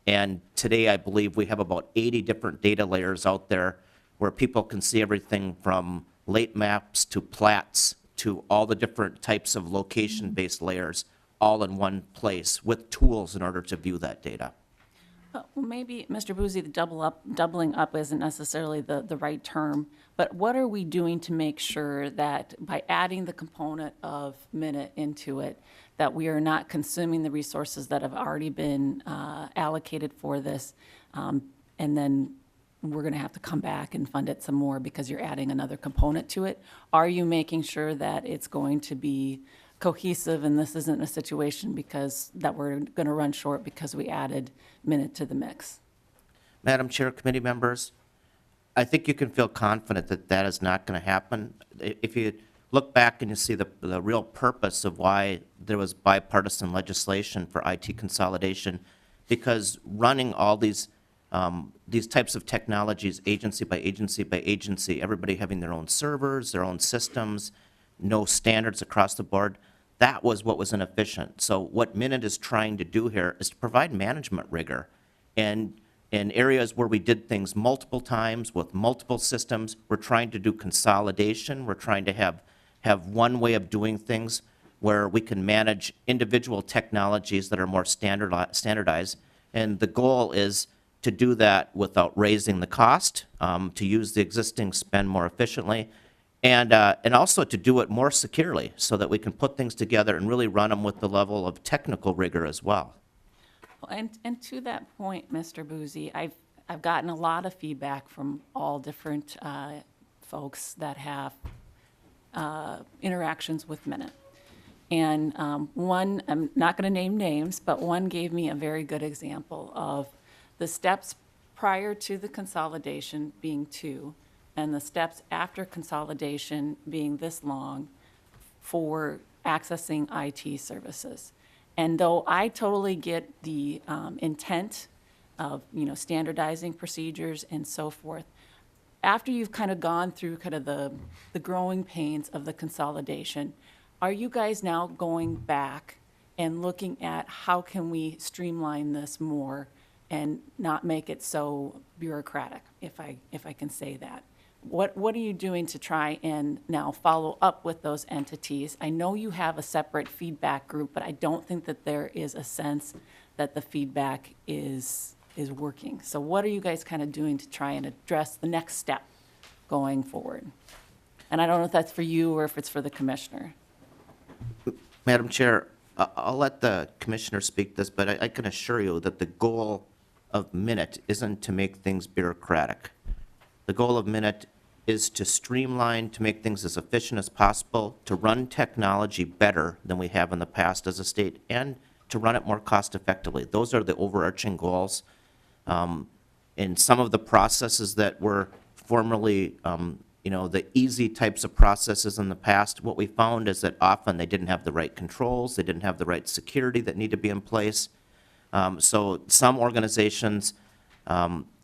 And today, I believe we have about 80 different data layers out there where people can see everything from late maps to plats to all the different types of location-based layers all in one place with tools in order to view that data. Well, maybe, Mr. Boozy, the doubling up isn't necessarily the right term, but what are we doing to make sure that by adding the component of Minute into it, that we are not consuming the resources that have already been allocated for this, and then we're going to have to come back and fund it some more because you're adding another component to it? Are you making sure that it's going to be cohesive and this isn't a situation that we're going to run short because we added Minute to the mix? Madam Chair, committee members, I think you can feel confident that that is not going to happen. If you look back and you see the real purpose of why there was bipartisan legislation for IT consolidation, because running all these types of technologies agency by agency by agency, everybody having their own servers, their own systems, no standards across the board, that was what was inefficient. So what Minute is trying to do here is to provide management rigor. And in areas where we did things multiple times with multiple systems, we're trying to do consolidation. We're trying to have one way of doing things where we can manage individual technologies that are more standardized. And the goal is to do that without raising the cost, to use the existing spend more efficiently, and also to do it more securely so that we can put things together and really run them with the level of technical rigor as well. And to that point, Mr. Boozy, I've gotten a lot of feedback from all different folks that have interactions with Minute. And one, I'm not going to name names, but one gave me a very good example of the steps prior to the consolidation being 2, and the steps after consolidation being this long for accessing IT services. And though I totally get the intent of, standardizing procedures and so forth, after you've kind of gone through kind of the growing pains of the consolidation, are you guys now going back and looking at how can we streamline this more and not make it so bureaucratic, if I can say that? What are you doing to try and now follow up with those entities? I know you have a separate feedback group, but I don't think that there is a sense that the feedback is is working. So what are you guys kind of doing to try and address the next step going forward? And I don't know if that's for you or if it's for the commissioner. Madam Chair, I'll let the commissioner speak this, but I can assure you that the goal of Minute isn't to make things bureaucratic. The goal of Minute is to streamline, to make things as efficient as possible, to run technology better than we have in the past as a state, and to run it more cost effectively. Those are the overarching goals. In some of the processes that were formerly, the easy types of processes in the past, what we found is that often they didn't have the right controls, they didn't have the right security that need to be in place. So some organizations,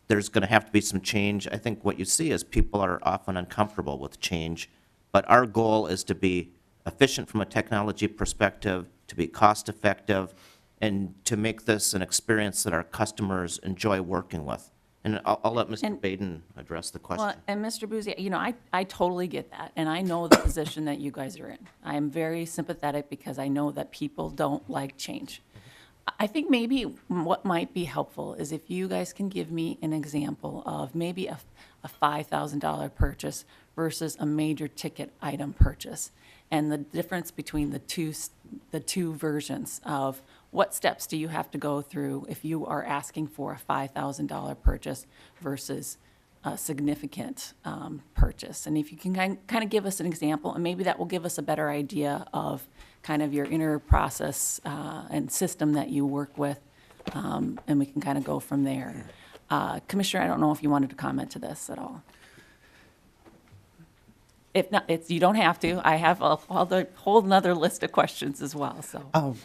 there's going to have to be some change. I think what you see is people are often uncomfortable with change, but our goal is to be efficient from a technology perspective, to be cost effective, and to make this an experience that our customers enjoy working with. And I'll let Mr. Baden address the question. Well, and Mr. Boozy, I totally get that, and I know the position that you guys are in. I am very sympathetic because I know that people don't like change. I think maybe what might be helpful is if you guys can give me an example of maybe a $5,000 purchase versus a major ticket item purchase, and the difference between the two versions of what steps do you have to go through if you are asking for a $5,000 purchase versus a significant purchase. And if you can kind of give us an example, and maybe that will give us a better idea of kind of your inner process and system that you work with, and we can kind of go from there. Commissioner, I don't know if you wanted to comment to this at all. If not, you don't have to. I have a whole nother list of questions as well, so.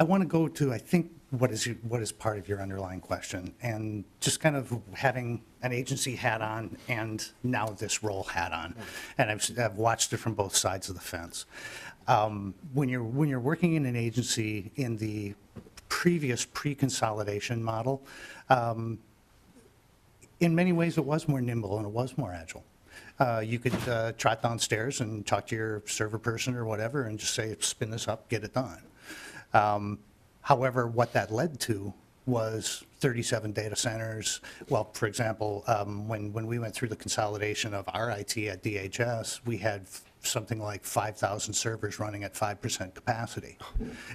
I want to go to, I think, what is part of your underlying question, and just kind of having an agency hat on and now this role hat on. And I've watched it from both sides of the fence. When you're working in an agency in the previous pre-consolidation model, in many ways it was more nimble and it was more agile. You could trot downstairs and talk to your server person or whatever and just say, spin this up, get it done. However, what that led to was 37 data centers. Well, for example, when we went through the consolidation of our IT at DHS, we had something like 5,000 servers running at 5% capacity.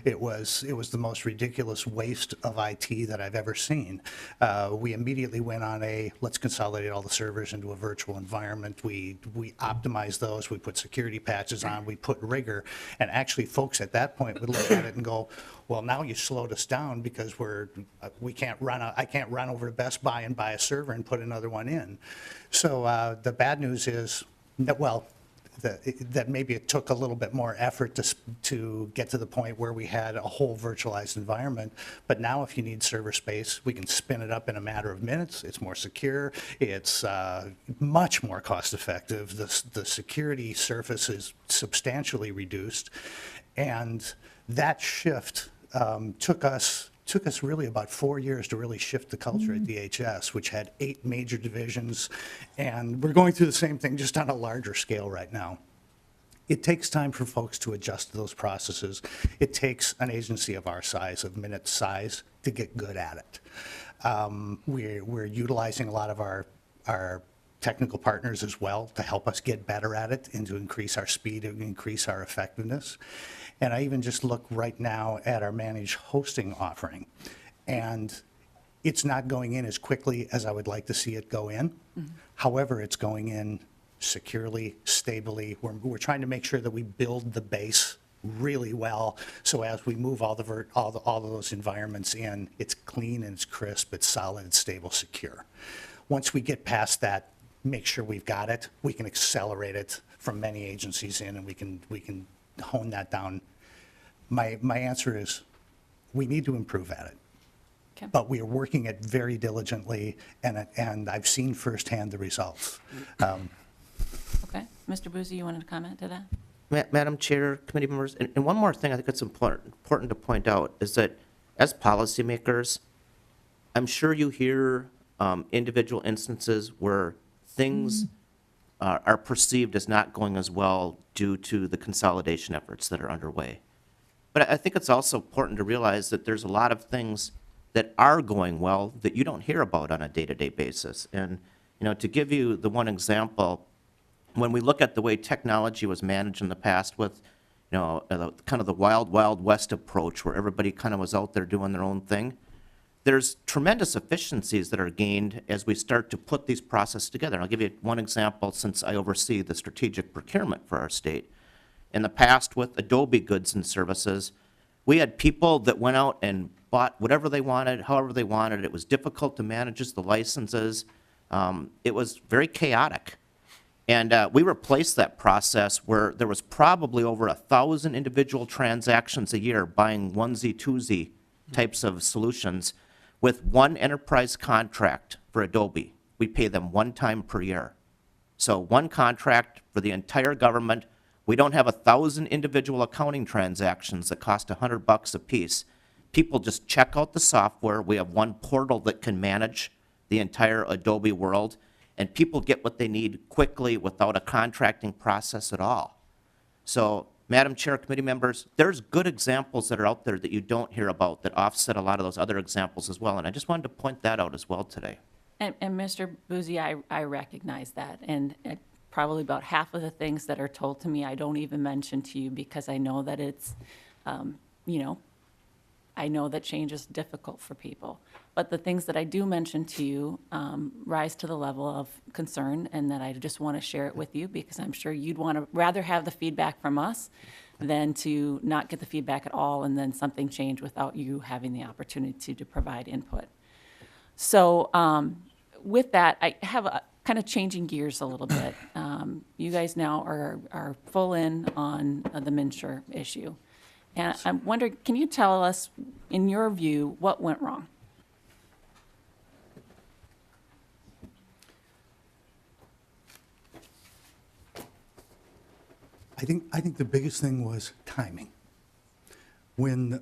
It was the most ridiculous waste of IT that I've ever seen. We immediately went on let's consolidate all the servers into a virtual environment. We optimized those, we put security patches on, we put rigor, and actually folks at that point would look at it and go, well, now you slowed us down because I can't run over to Best Buy and buy a server and put another one in. So the bad news is that, well, that maybe it took a little bit more effort to get to the point where we had a whole virtualized environment. But now if you need server space, we can spin it up in a matter of minutes. It's more secure. It's much more cost effective. The security surface is substantially reduced. And that shift took us really about 4 years to really shift the culture at DHS, which had 8 major divisions, and we're going through the same thing just on a larger scale right now. It takes time for folks to adjust to those processes. It takes an agency of our size, of Minute size, to get good at it. We're utilizing a lot of our technical partners as well to help us get better at it and to increase our speed and increase our effectiveness. And I even just look right now at our managed hosting offering, and it's not going in as quickly as I would like to see it go in. However, it's going in securely, stably. We're trying to make sure that we build the base really well, so as we move all of those environments in, it's clean and it's crisp, it's solid, it's stable, secure. Once we get past that, make sure we've got it, we can accelerate it from many agencies in, and we can hone that down. My answer is we need to improve at it. Okay. But we are working it very diligently, and I've seen firsthand the results. Okay. Mr. Boozy, you wanted to comment to that? Madam Chair, committee members, and one more thing I think it's important to point out is that as policymakers, I'm sure you hear individual instances where things are perceived as not going as well due to the consolidation efforts that are underway. But I think it's also important to realize that there's a lot of things that are going well that you don't hear about on a day-to-day basis. And, to give you the one example, when we look at the way technology was managed in the past with, kind of the wild, wild west approach where everybody kind of was out there doing their own thing, there's tremendous efficiencies that are gained as we start to put these processes together. And I'll give you one example since I oversee the strategic procurement for our state. In the past with Adobe goods and services, we had people that went out and bought whatever they wanted, however they wanted. It was difficult to manage the licenses. It was very chaotic. And we replaced that process where there was probably over 1,000 individual transactions a year buying onesie, twosie types of solutions with one enterprise contract for Adobe. We pay them one time per year. So one contract for the entire government. We don't have 1,000 individual accounting transactions that cost $100 a piece. People just check out the software. We have one portal that can manage the entire Adobe world, and people get what they need quickly without a contracting process at all. So, Madam Chair, committee members, there's good examples that are out there that you don't hear about that offset a lot of those other examples as well, and I just wanted to point that out as well today. And Mr. Boozy, I recognize that, and probably about half of the things that are told to me, I don't even mention to you because I know that it's, I know that change is difficult for people. But the things that I do mention to you rise to the level of concern, and that I just want to share it with you because I'm sure you'd want to rather have the feedback from us than to not get the feedback at all and then something change without you having the opportunity to provide input. So with that, I have a kind of changing gears a little bit. You guys now are full in on the MNsure issue. And I'm wondering, can you tell us, in your view, what went wrong? I think the biggest thing was timing. When,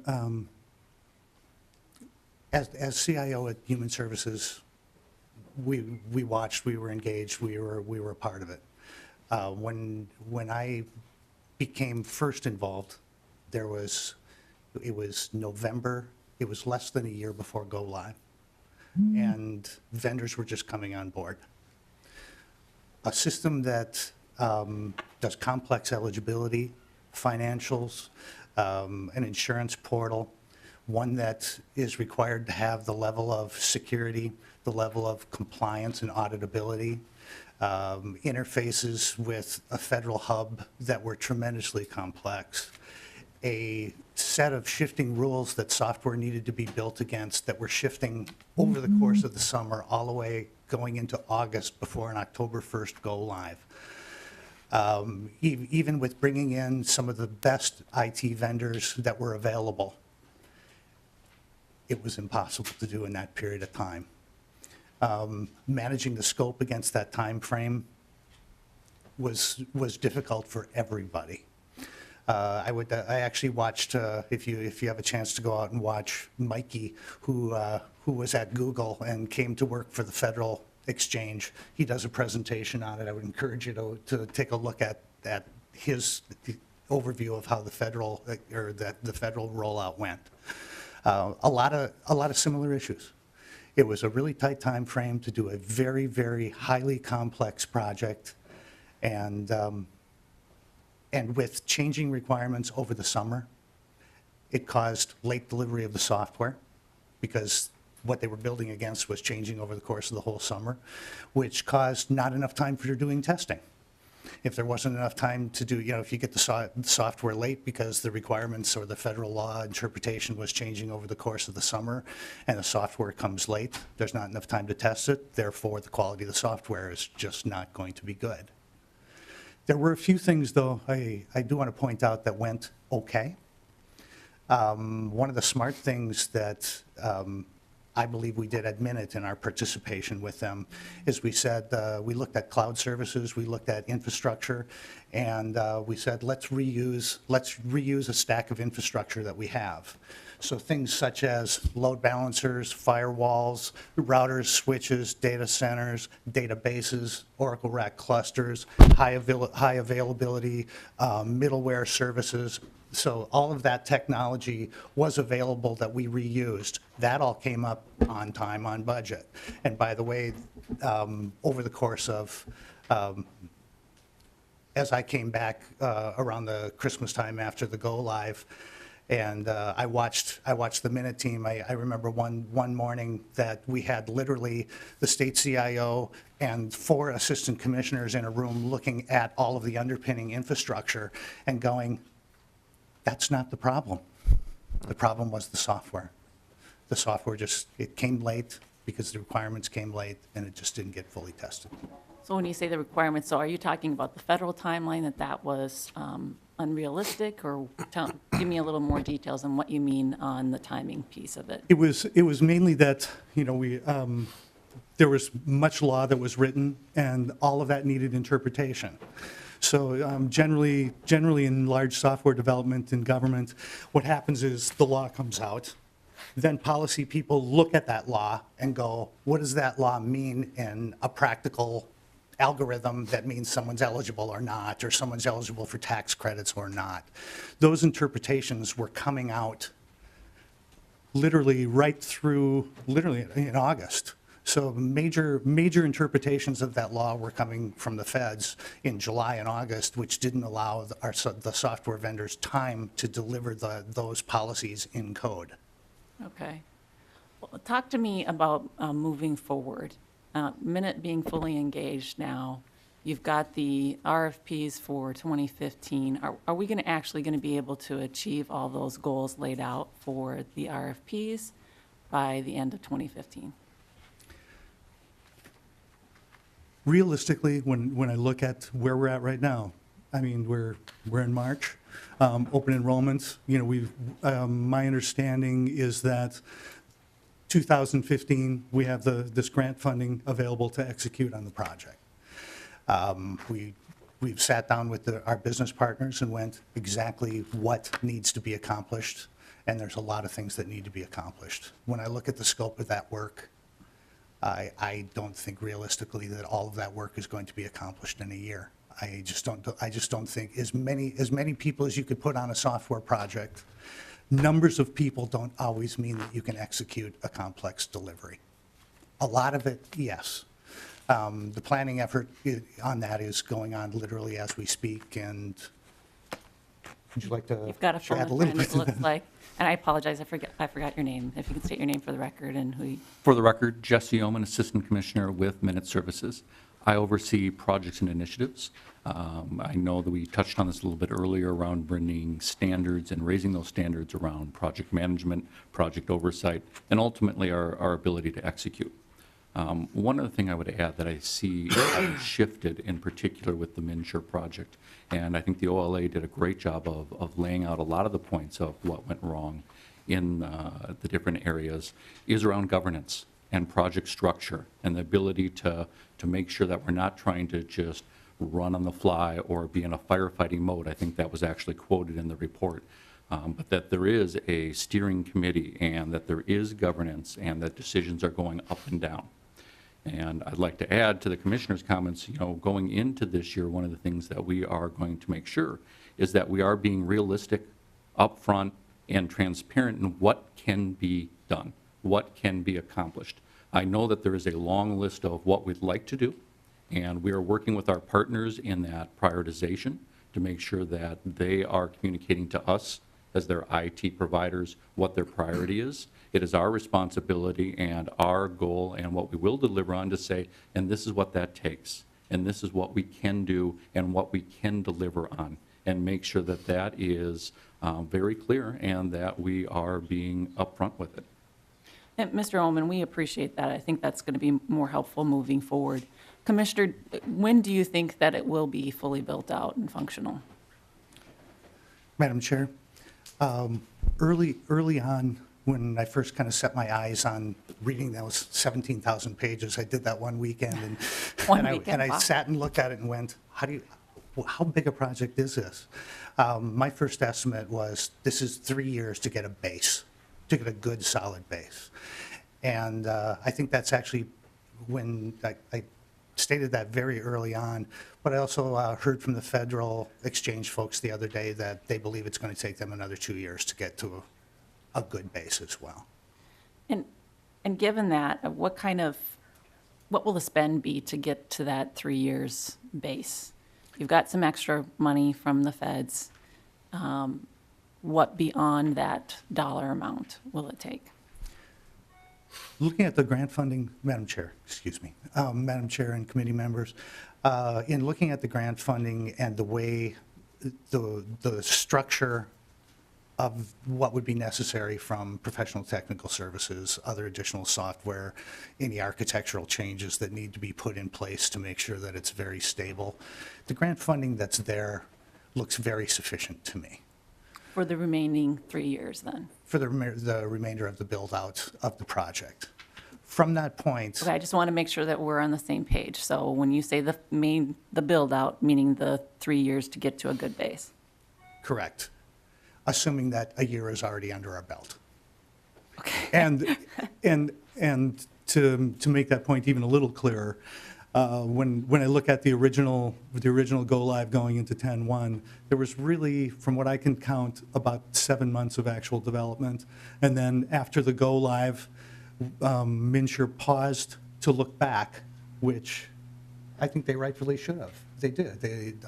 as CIO at Human Services, we watched, we were engaged, we were a part of it. When I became first involved, it was November, it was less than a year before go live, and vendors were just coming on board. A system that does complex eligibility, financials, an insurance portal, one that is required to have the level of security, the level of compliance and auditability, interfaces with a federal hub that were tremendously complex, a set of shifting rules that software needed to be built against that were shifting over the course of the summer all the way going into August before an October 1st go live. Even with bringing in some of the best IT vendors that were available, it was impossible to do in that period of time. Managing the scope against that time frame was difficult for everybody. I actually watched, if you have a chance to go out and watch Mikey, who was at Google and came to work for the Federal Exchange. He does a presentation on it. I would encourage you to take a look at his overview of how the federal rollout went. A lot of similar issues. It was a really tight time frame to do a very, very highly complex project, and with changing requirements over the summer, it caused late delivery of the software because what they were building against was changing over the course of the whole summer, which caused not enough time for doing testing. If there wasn't enough time to do, if you get the software late because the requirements or the federal law interpretation was changing over the course of the summer and the software comes late, there's not enough time to test it, therefore the quality of the software is just not going to be good. There were a few things, though, I do want to point out that went okay. One of the smart things that I believe we did at MN.IT in our participation with them is we said, we looked at cloud services, we looked at infrastructure, and we said, let's reuse a stack of infrastructure that we have. So things such as load balancers, firewalls, routers, switches, data centers, databases, Oracle RAC clusters, high availability, middleware services, So all of that technology was available that we reused. That all came up on time, on budget. And by the way, over the course of, as I came back around the Christmas time after the go-live, and I watched the Minute team. I remember one morning that we had literally the state CIO and 4 assistant commissioners in a room looking at all of the underpinning infrastructure and going, that's not the problem. The problem was the software. The software just, it came late because the requirements came late and it just didn't get fully tested. So when you say the requirements, so are you talking about the federal timeline, that was unrealistic? Or give me a little more details on what you mean on the timing piece of it. It was mainly that, you know, there was much law that was written, and all of that needed interpretation. So generally in large software development in government, what happens is the law comes out, then policy people look at that law and go, what does that law mean in a practical algorithm that means someone's eligible or not, or someone's eligible for tax credits or not. Those interpretations were coming out literally right through, literally in August. So major interpretations of that law were coming from the feds in July and August, which didn't allow the software vendors time to deliver those policies in code. Okay. Well, talk to me about moving forward. Minute being fully engaged now, you've got the RFPs for 2015. Are we actually going to be able to achieve all those goals laid out for the RFPs by the end of 2015? Realistically, when I look at where we're at right now, I mean, we're in March, open enrollments. You know, my understanding is that 2015, we have this grant funding available to execute on the project. We've sat down with our business partners and went exactly what needs to be accomplished, and there's a lot of things that need to be accomplished. When I look at the scope of that work, I don't think realistically that all of that work is going to be accomplished in a year. I just don't think as many people as you could put on a software project, numbers of people don't always mean that you can execute a complex delivery. A lot of it, yes. The planning effort on that is going on literally as we speak, and would you like to You've got a phone add a in little front of bit you, to it looks that? like. And I apologize, I forgot your name. If you could state your name for the record and who you... For the record, Jesse Oman, Assistant Commissioner with Minute Services. I oversee projects and initiatives. I know that we touched on this a little bit earlier around bringing standards and raising those standards around project management, project oversight, and ultimately our ability to execute. One other thing I would add that I see has shifted in particular with the MNSure project, and I think the OLA did a great job of laying out a lot of the points of what went wrong in the different areas, is around governance and project structure and the ability to make sure that we're not trying to just run on the fly or be in a firefighting mode. I think that was actually quoted in the report. But that there is a steering committee and that there is governance and that decisions are going up and down. And I'd like to add to the commissioner's comments, you know, going into this year, one of the things that we are going to make sure is that we are being realistic, upfront, and transparent in what can be done, what can be accomplished. I know that there is a long list of what we'd like to do, and we are working with our partners in that prioritization to make sure that they are communicating to us as their IT providers what their priority is. It is our responsibility and our goal and what we will deliver on to say, and this is what that takes, and this is what we can do and what we can deliver on, and make sure that that is very clear and that we are being upfront with it. And Mr. Ullman, we appreciate that. I think that's going to be more helpful moving forward. Commissioner, when do you think that it will be fully built out and functional? Madam Chair, early on, when I first kind of set my eyes on reading those 17,000 pages, I did that one weekend, and I sat and looked at it and went, how big a project is this? My first estimate was this is 3 years to get a base, to get a good solid base. And I think that's actually when stated that very early on, but I also heard from the Federal Exchange folks the other day that they believe it's going to take them another 2 years to get to a good base as well. And given that, what will the spend be to get to that 3 years base? You've got some extra money from the feds. What beyond that dollar amount will it take? Looking at the grant funding, Madam Chair, Madam Chair and committee members, in looking at the grant funding and the way the structure of what would be necessary from professional technical services, other additional software, any architectural changes that need to be put in place to make sure that it's very stable, the grant funding that's there looks very sufficient to me. For the remaining 3 years, then? For the remainder of the build-out of the project. From that point, Okay, I just want to make sure that we're on the same page. So when you say the build-out, meaning the 3 years to get to a good base? correct, assuming that a year is already under our belt. Okay. And to make that point even a little clearer, when I look at the original go-live going into 10.1, there was really, from what I can count, about 7 months of actual development. And then after the go-live, MNsure paused to look back, which I think they rightfully should have. They did.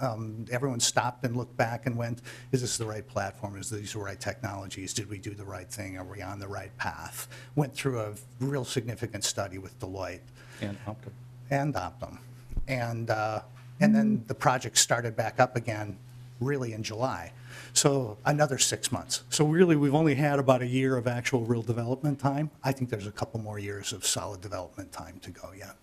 Everyone stopped and looked back and went, is this the right platform? Is these the right technologies? Did we do the right thing? Are we on the right path? Went through a real significant study with Deloitte. And Optum. And then the project started back up again really in July. So another 6 months. So really, we've only had about a year of actual real development time. I think there's a couple more years of solid development time to go yet.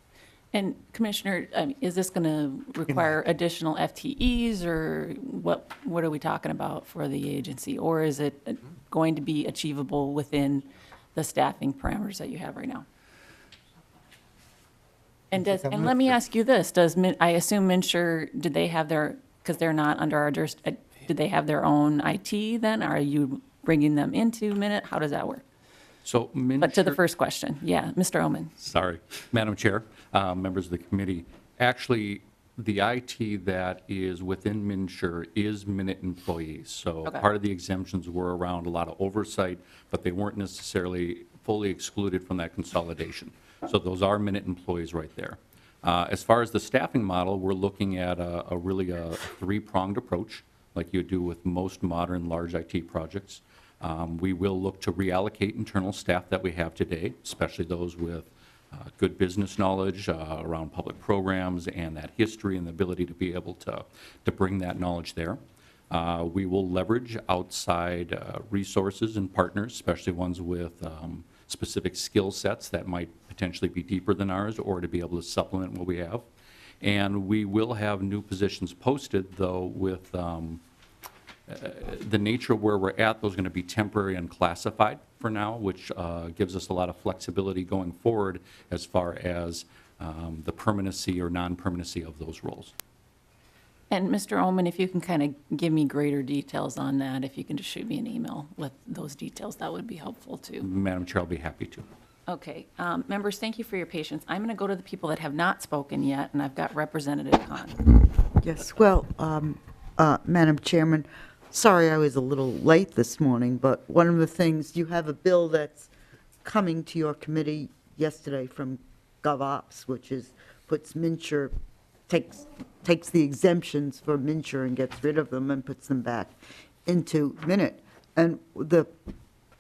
And Commissioner, is this going to require additional FTEs, or what are we talking about for the agency? Or is it going to be achievable within the staffing parameters that you have right now? And let me ask you this, I assume MNsure, did they have their, because they're not under our jurisdiction, did they have their own IT then? Are you bringing them into Minute? How does that work? So But to the first question, yeah, Mr. Omen. Sorry, Madam Chair, members of the committee. Actually, the IT that is within MNsure is Minute employees. So Okay. part of the exemptions were around a lot of oversight, but they weren't necessarily fully excluded from that consolidation. So those are Minute employees right there. As far as the staffing model, we're looking at a really three-pronged approach, like you do with most modern large IT projects. We will look to reallocate internal staff that we have today, especially those with good business knowledge around public programs and that history and the ability to be able to bring that knowledge there. We will leverage outside resources and partners, especially ones with specific skill sets that might potentially be deeper than ours, or to be able to supplement what we have. And we will have new positions posted, though, with the nature of where we're at, those are going to be temporary and classified for now, which gives us a lot of flexibility going forward as far as the permanency or non-permanency of those roles. And Mr. Omen, if you can kind of give me greater details on that, if you can just shoot me an email with those details, that would be helpful too. Madam Chair, I'll be happy to. Okay, members, thank you for your patience. I'm going to go to the people that have not spoken yet, and I've got Representative Khan. Yes, well, Madam Chairman, sorry I was a little late this morning, but one of the things, you have a bill that's coming to your committee yesterday from GovOps, which puts MNsure, takes the exemptions for MNsure and gets rid of them and puts them back into Minute. And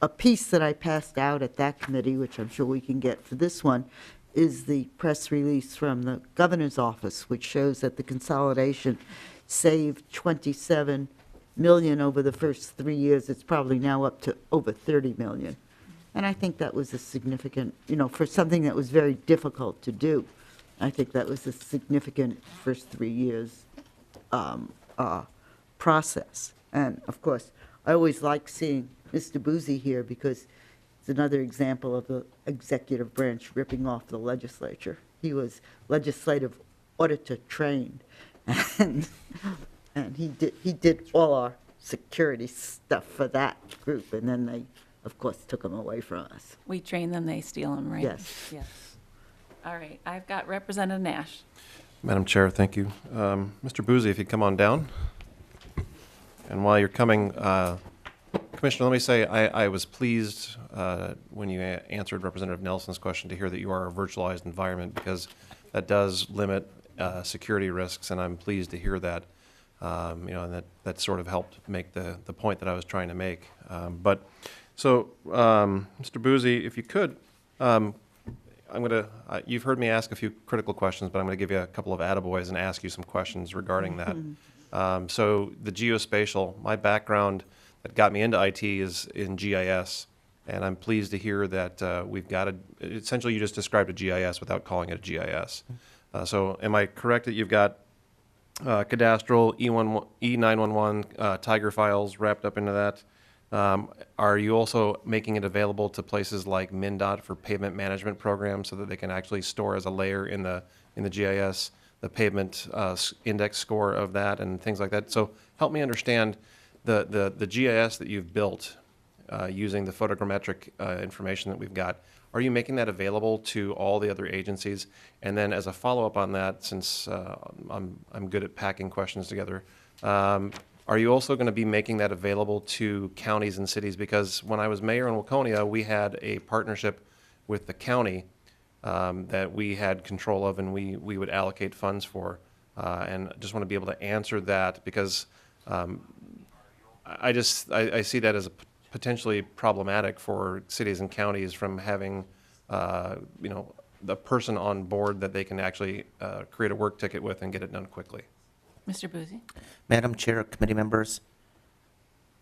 a piece that I passed out at that committee, which I'm sure we can get for this one, is the press release from the governor's office, which shows that the consolidation saved $27 million over the first 3 years. It's probably now up to over $30 million. And I think that was a significant, for something that was very difficult to do, I think that was a significant first 3 years process. And of course, I always like seeing Mr. Boozy here because it's another example of the executive branch ripping off the legislature. He was legislative auditor trained, and he did all our security stuff for that group, and then they, of course, took them away from us. We train them, they steal them, right? Yes. Yes. All right, I've got Representative Nash. Madam Chair, thank you. Mr. Boozy, if you'd come on down. And while you're coming, Commissioner, let me say I was pleased when you answered Representative Nelson's question to hear that you are a virtualized environment, because that does limit security risks, and I'm pleased to hear that. And that sort of helped make the point that I was trying to make. Mr. Boozy, if you could, you've heard me ask a few critical questions, but I'm going to give you a couple of attaboys and ask you some questions regarding that. So the geospatial, my background that got me into IT is in GIS, and I'm pleased to hear that we've got essentially you just described a GIS without calling it a GIS. So am I correct that you've got cadastral, E911, Tiger files wrapped up into that? Are you also making it available to places like MN.IT for pavement management programs so that they can actually store as a layer in the GIS the pavement index score of that and things like that? So help me understand the GIS that you've built using the photogrammetric information that we've got. Are you making that available to all the other agencies? And then as a follow-up on that, since I'm good at packing questions together, are you also going to be making that available to counties and cities? Because when I was mayor in Waconia, we had a partnership with the county that we had control of, and we would allocate funds for. And I just want to be able to answer that, because I see that as potentially problematic for cities and counties from having the person on board that they can actually create a work ticket with and get it done quickly. Mr. Boozy? Madam Chair, committee members,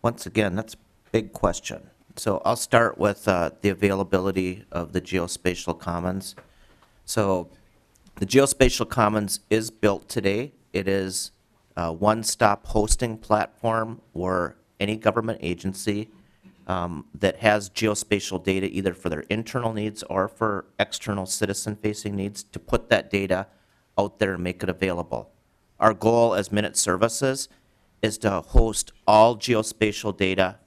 once again, that's a big question. So I'll start with the availability of the geospatial commons. So the geospatial commons is built today. It is a one-stop hosting platform where any government agency that has geospatial data, either for their internal needs or for external citizen-facing needs, to put that data out there and make it available. Our goal as MN.IT Services is to host all geospatial data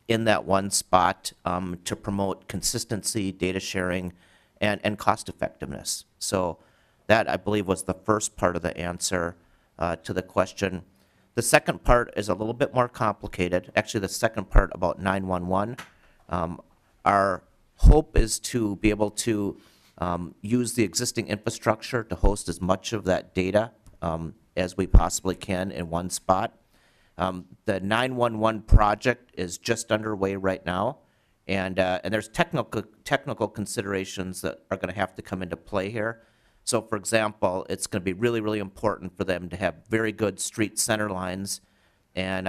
in that one spot to promote consistency, data sharing, and cost effectiveness. So that, I believe, was the first part of the answer to the question. The second part is a little bit more complicated. Actually, the second part about 911. Our hope is to be able to use the existing infrastructure to host as much of that data as we possibly can in one spot. The 911 project is just underway right now, and there's technical considerations that are going to have to come into play here. So, for example, it's going to be really, really important for them to have very good street center lines, and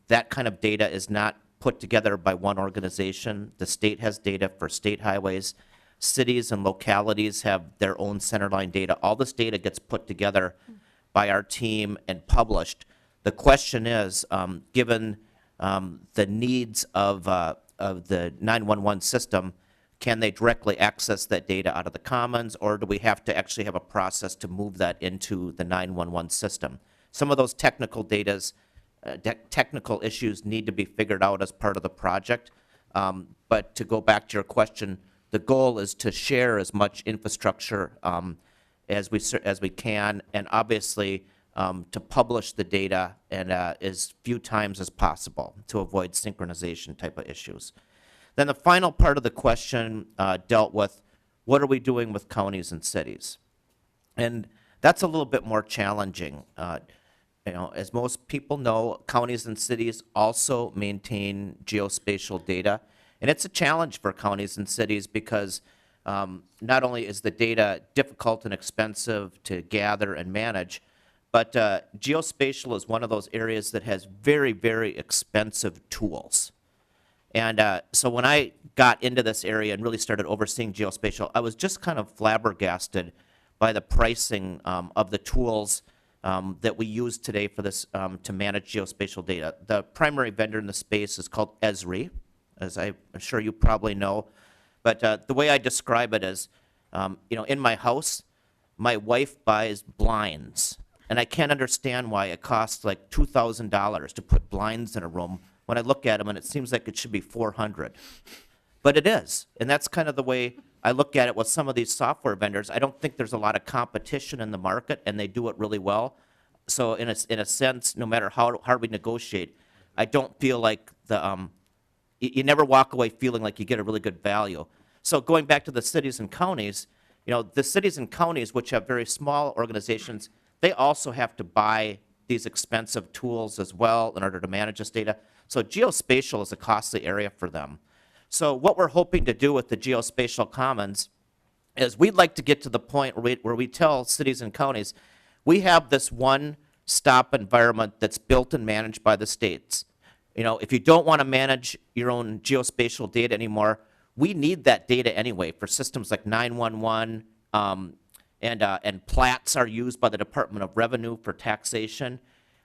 that kind of data is not put together by one organization. The state has data for state highways. Cities and localities have their own centerline data. All this data gets put together by our team and published. The question is, given the needs of the 911 system, can they directly access that data out of the commons, or do we have to actually have a process to move that into the 911 system? Some of those technical issues need to be figured out as part of the project. But to go back to your question, the goal is to share as much infrastructure as we can, and obviously to publish the data and as few times as possible to avoid synchronization type of issues. Then the final part of the question dealt with what are we doing with counties and cities, and that's a little bit more challenging. As most people know, counties and cities also maintain geospatial data, and it's a challenge for counties and cities because not only is the data difficult and expensive to gather and manage, but geospatial is one of those areas that has very, very expensive tools. And so when I got into this area and really started overseeing geospatial, I was just kind of flabbergasted by the pricing of the tools that we use today for this to manage geospatial data. The primary vendor in the space is called Esri, as I'm sure you probably know. But the way I describe it is, in my house, my wife buys blinds. And I can't understand why it costs like $2,000 to put blinds in a room when I look at them and it seems like it should be $400. But it is. And that's kind of the way I look at it with some of these software vendors, I don't think there's a lot of competition in the market, and they do it really well. So in a sense, no matter how hard we negotiate, I don't feel like you never walk away feeling like you get a really good value. So going back to the cities and counties, the cities and counties, which have very small organizations, they also have to buy these expensive tools as well in order to manage this data. So geospatial is a costly area for them. So what we're hoping to do with the geospatial commons is we'd like to get to the point where we tell cities and counties, we have this one-stop environment that's built and managed by the states. If you don't want to manage your own geospatial data anymore, we need that data anyway for systems like 911, and plats are used by the Department of Revenue for taxation.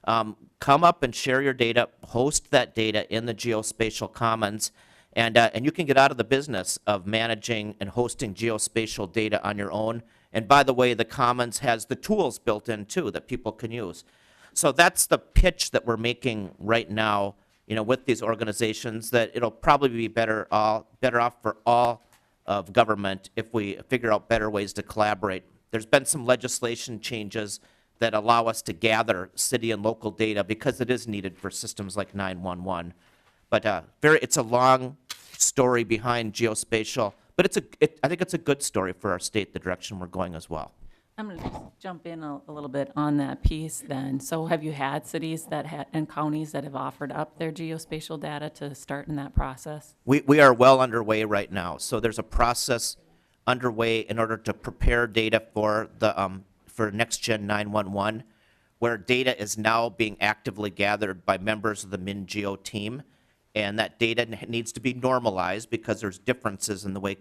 Come up and share your data, host that data in the geospatial commons, and you can get out of the business of managing and hosting geospatial data on your own. And by the way, the commons has the tools built in too that people can use. So that's the pitch that we're making right now, with these organizations, that it'll probably be better off for all of government if we figure out better ways to collaborate. There's been some legislation changes that allow us to gather city and local data because it is needed for systems like 911. But it's a long story behind geospatial, but I think it's a good story for our state, the direction we're going as well. I'm going to just jump in a little bit on that piece then. So have you had cities and counties that have offered up their geospatial data to start in that process? We are well underway right now. So there's a process underway in order to prepare data for Next Gen 911, where data is now being actively gathered by members of the MnGeo team. And that data needs to be normalized because there's differences in the way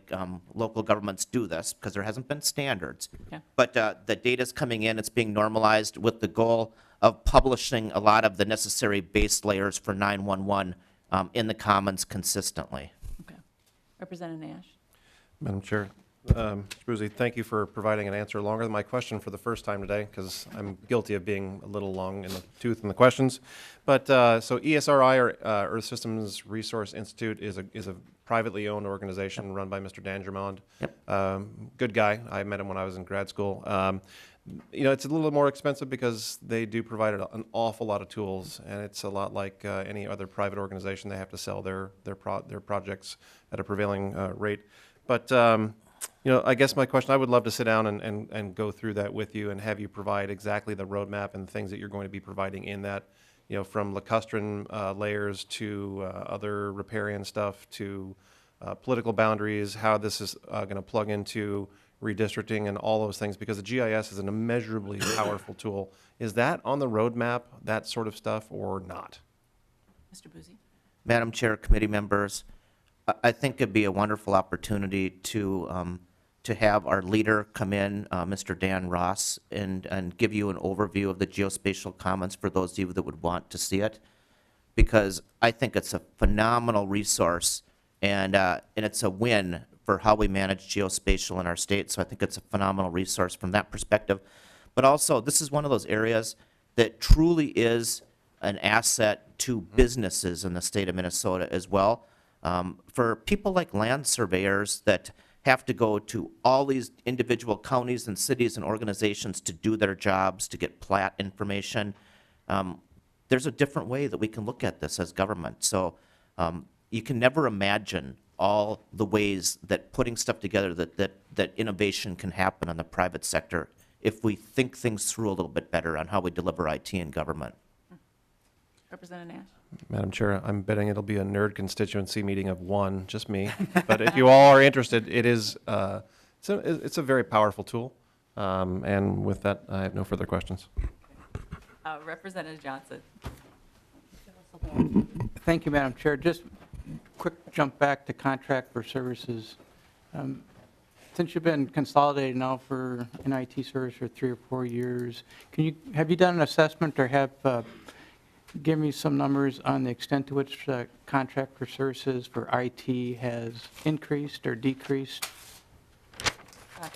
local governments do this because there hasn't been standards. Yeah. But the data's coming in, it's being normalized with the goal of publishing a lot of the necessary base layers for 911 in the commons consistently. Okay. Representative Nash. Madam Chair, Mr. Boozy, thank you for providing an answer longer than my question for the first time today, because I'm guilty of being a little long in the tooth in the questions. But so ESRI, or Earth Systems Resource Institute, is a privately owned organization run by Mr. Dan Drummond. Yep. Good guy. I met him when I was in grad school. It's a little more expensive because they do provide an awful lot of tools, and it's a lot like any other private organization. They have to sell their projects at a prevailing rate. But I guess my question, I would love to sit down and go through that with you and have you provide exactly the roadmap and the things that you're going to be providing in that, from lacustrine layers to other riparian stuff to political boundaries, how this is going to plug into redistricting and all those things, because the GIS is an immeasurably powerful tool. Is that on the roadmap, that sort of stuff, or not? Mr. Boozy. Madam Chair, committee members, I think it'd be a wonderful opportunity to have our leader come in, Mr. Dan Ross, and give you an overview of the geospatial commons for those of you that would want to see it, because I think it's a phenomenal resource, and it's a win for how we manage geospatial in our state. So I think it's a phenomenal resource from that perspective. But also, this is one of those areas that truly is an asset to businesses in the state of Minnesota as well. For people like land surveyors that have to go to all these individual counties and cities and organizations to do their jobs, to get plat information, there's a different way that we can look at this as government. So you can never imagine all the ways that putting stuff together that innovation can happen in the private sector if we think things through a little bit better on how we deliver IT in government. Representative Nash. Madam Chair, I'm betting it'll be a nerd constituency meeting of one, just me. But if you all are interested, it's a very powerful tool. And with that, I have no further questions. Representative Johnson. Thank you, Madam Chair. Just quick jump back to contract for services. Since you've been consolidated now for MN.IT Services for 3 or 4 years, have you done an assessment or have give me some numbers on the extent to which contract for services for IT has increased or decreased?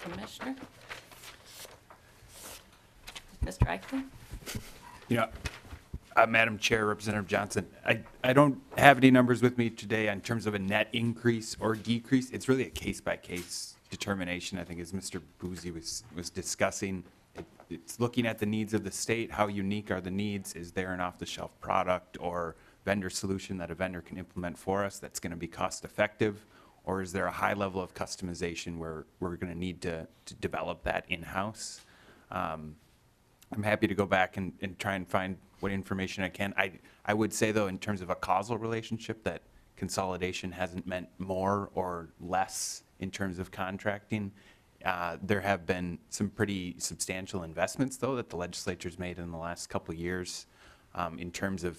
Commissioner? Mr. Eichmann? Yeah. Madam Chair, Representative Johnson, I don't have any numbers with me today in terms of a net increase or decrease. It's really a case-by-case determination, I think, as Mr. Boozy was discussing. It's looking at the needs of the state, how unique are the needs? Is there an off-the-shelf product or vendor solution that a vendor can implement for us that's going to be cost-effective? Or is there a high level of customization where we're going to need to develop that in-house? I'm happy to go back and try and find what information I can. I would say, though, in terms of a causal relationship, that consolidation hasn't meant more or less in terms of contracting. There have been some pretty substantial investments, though, that the legislature's made in the last couple of years in terms of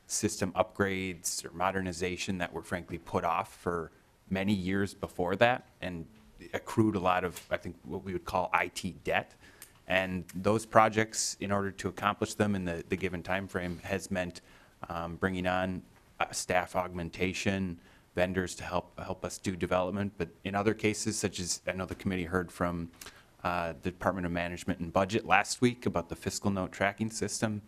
system upgrades or modernization that were frankly put off for many years before that and accrued a lot of, I think, what we would call IT debt. And those projects, in order to accomplish them in the given time frame, has meant bringing on staff augmentation, vendors to help us do development. But in other cases, such as I know the committee heard from the Department of Management and Budget last week about the fiscal note tracking system,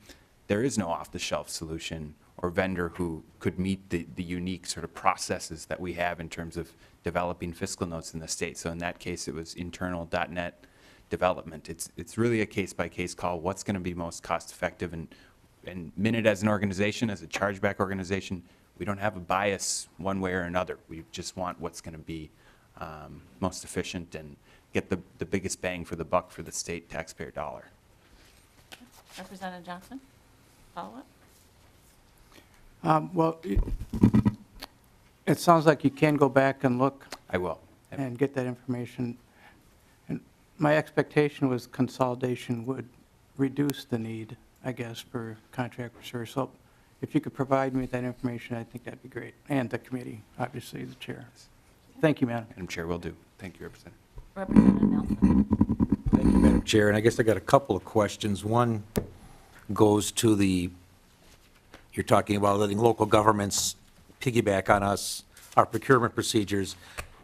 there is no off-the-shelf solution or vendor who could meet the unique sort of processes that we have in terms of developing fiscal notes in the state. So in that case, it was internal .NET development. It's really a case-by-case call. What's going to be most cost-effective? And Minute as an organization, as a chargeback organization, we don't have a bias one way or another. We just want what's going to be most efficient and get the biggest bang for the buck for the state taxpayer dollar. Representative Johnson, follow-up? Well, it sounds like you can go back and look I will. and get that information. And my expectation was consolidation would reduce the need, I guess, for contract research. So if you could provide me with that information, I think that'd be great. And the committee, obviously, the chair. Thank you, Madam. Madam Chair, will do. Thank you, Representative. Representative Nelson. Thank you, Madam Chair. And I guess I got a couple of questions. One goes to you're talking about letting local governments piggyback on us, our procurement procedures.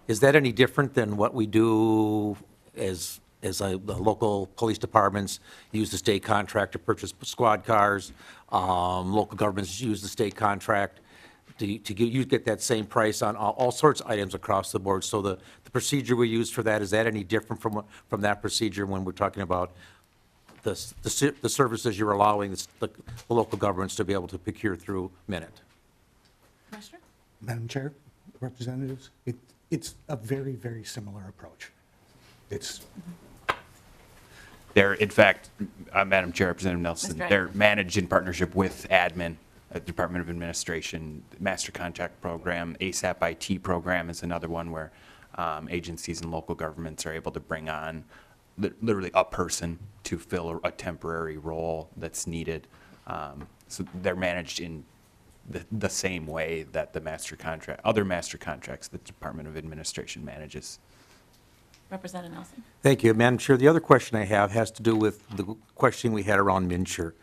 Is that any different than what we do as the local police departments use the state contract to purchase squad cars? Local governments use the state contract you get that same price on all sorts of items across the board. So the procedure we use for that, is that any different from that procedure when we're talking about the services you're allowing the local governments to be able to procure through Minute? Commissioner? Madam Chair, representatives, it's a very, very similar approach. It's They're, in fact, Madam Chair, Representative Nelson, Mr. they're Atkins. managed in partnership with admin, Department of Administration, Master Contract Program, ASAP IT program is another one where agencies and local governments are able to bring on literally a person to fill a temporary role that's needed. So they're managed in the same way that the other master contracts the Department of Administration manages. Representative Nelson. Thank you, Madam Chair. The other question I have has to do with the question we had around MNsure.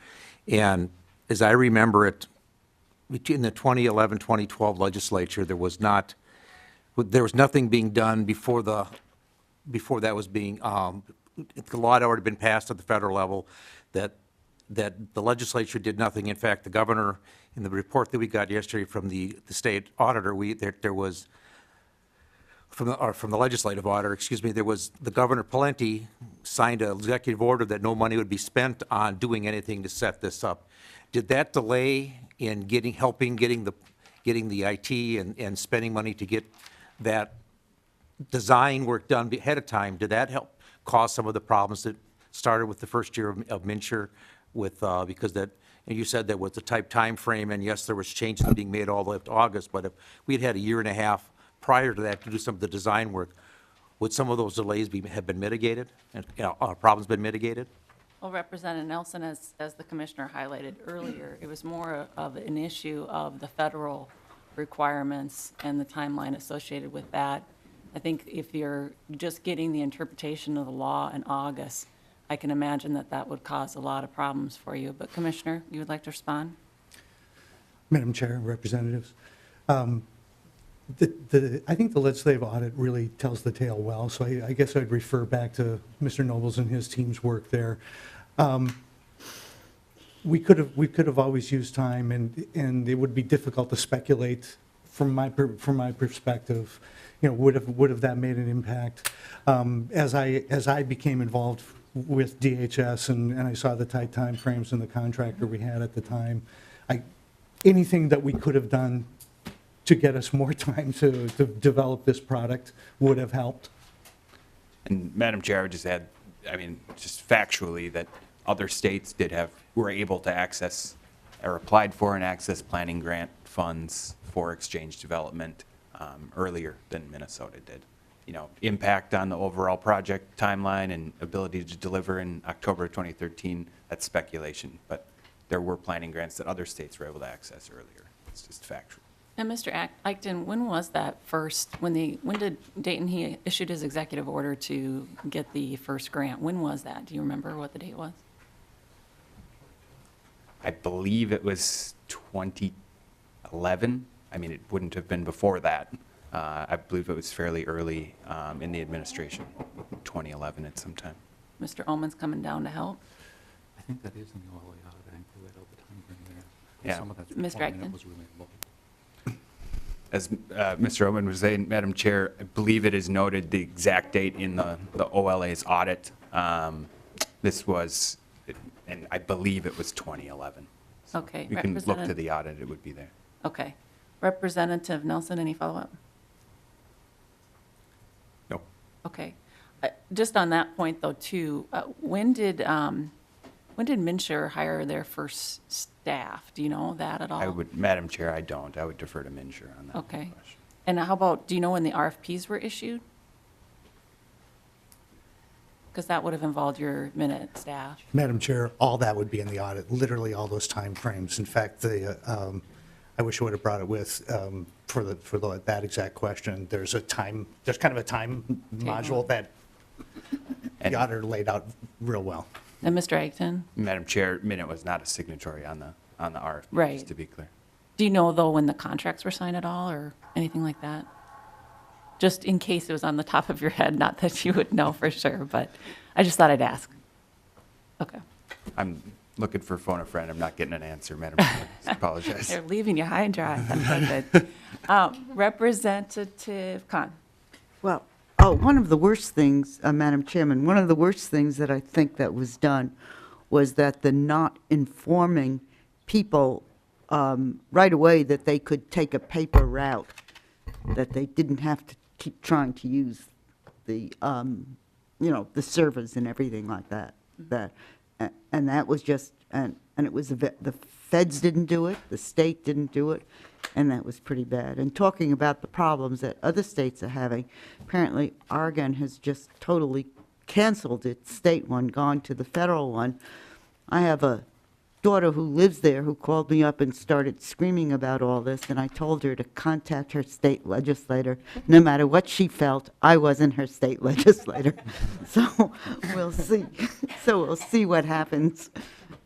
And as I remember it, between the 2011-2012 legislature, there was nothing being done before that was being, the law had already been passed at the federal level that the legislature did nothing. In fact, the governor, in the report that we got yesterday from the state auditor, there was, from the legislative auditor, excuse me, there was, the Governor Pawlenty signed an executive order that no money would be spent on doing anything to set this up. Did that delay in helping getting the IT and spending money to get that design work done ahead of time, did that help cause some of the problems that started with the first year of MNsure because that, and you said that was the type time frame, and yes, there was changes being made all the way up to August, but if we had a year and a half prior to that to do some of the design work, would some of those delays have been mitigated and problems been mitigated? Well, Representative Nelson, as the commissioner highlighted earlier, it was more of an issue of the federal requirements and the timeline associated with that. I think if you're just getting the interpretation of the law in August, I can imagine that would cause a lot of problems for you. But Commissioner, you would like to respond? Madam Chair, representatives, I think the legislative audit really tells the tale well, so I guess I'd refer back to Mr. Nobles and his team's work there. We could have always used time, and it would be difficult to speculate from my perspective, would have that made an impact? As I became involved with DHS and I saw the tight timeframes and the contractor we had at the time, anything that we could have done to get us more time to develop this product would have helped. And Madam Chair, I would just add, just factually, that other states were able to access or applied for and access planning grant funds for exchange development earlier than Minnesota did. Impact on the overall project timeline and ability to deliver in October 2013, that's speculation, but there were planning grants that other states were able to access earlier. It's just factual. And Mr. Eichten, when was that first, when did Dayton, he issued his executive order to get the first grant? When was that? Do you remember what the date was? I believe it was 2011. It wouldn't have been before that. I believe it was fairly early in the administration, 2011 at some time. Mr. Ullman's coming down to help. I think that is in the OLA audit. I think we read out the time frame there. Yeah. Some of that's Mr. wrong, and Eichten? it was really low. As Mr. Owen was saying, Madam Chair, I believe it is noted the exact date in the OLA's audit. This was, and I believe it was 2011. So Okay, you can look to the audit, it would be there. Okay. Representative Nelson, any follow-up? No. Okay. Just on that point, though, too, when did Minshire hire their first staff? Do you know that at all? Madam Chair, I don't. I would defer to Minshire on that Okay. question. And how about, do you know when the RFPs were issued? Because that would have involved your minute staff. Madam Chair, all that would be in the audit, literally all those timeframes. In fact, I wish I would have brought it with for that exact question. There's kind of a time module that the auditor laid out real well. And Mr. Eichten? Madam Chair, Minute was not a signatory on the RFP, Right. just to be clear. Do you know, though, when the contracts were signed at all or anything like that? Just in case it was on the top of your head, not that you would know for sure, but I just thought I'd ask. Okay. I'm looking for phone a friend. I'm not getting an answer, Madam Chair. I apologize. They're leaving you high and dry. That's not good. Representative Khan. Well, one of the worst things, Madam Chairman, one of the worst things that I think that was done was that the not informing people right away that they could take a paper route, that they didn't have to keep trying to use the, the servers and everything like that. And that was just, and it was, the feds didn't do it, the state didn't do it, and that was pretty bad. And talking about the problems that other states are having, apparently Oregon has just totally canceled its state one, gone to the federal one. I have a daughter who lives there who called me up and started screaming about all this, and I told her to contact her state legislator. No matter what she felt, I wasn't her state legislator. So we'll see. So we'll see what happens.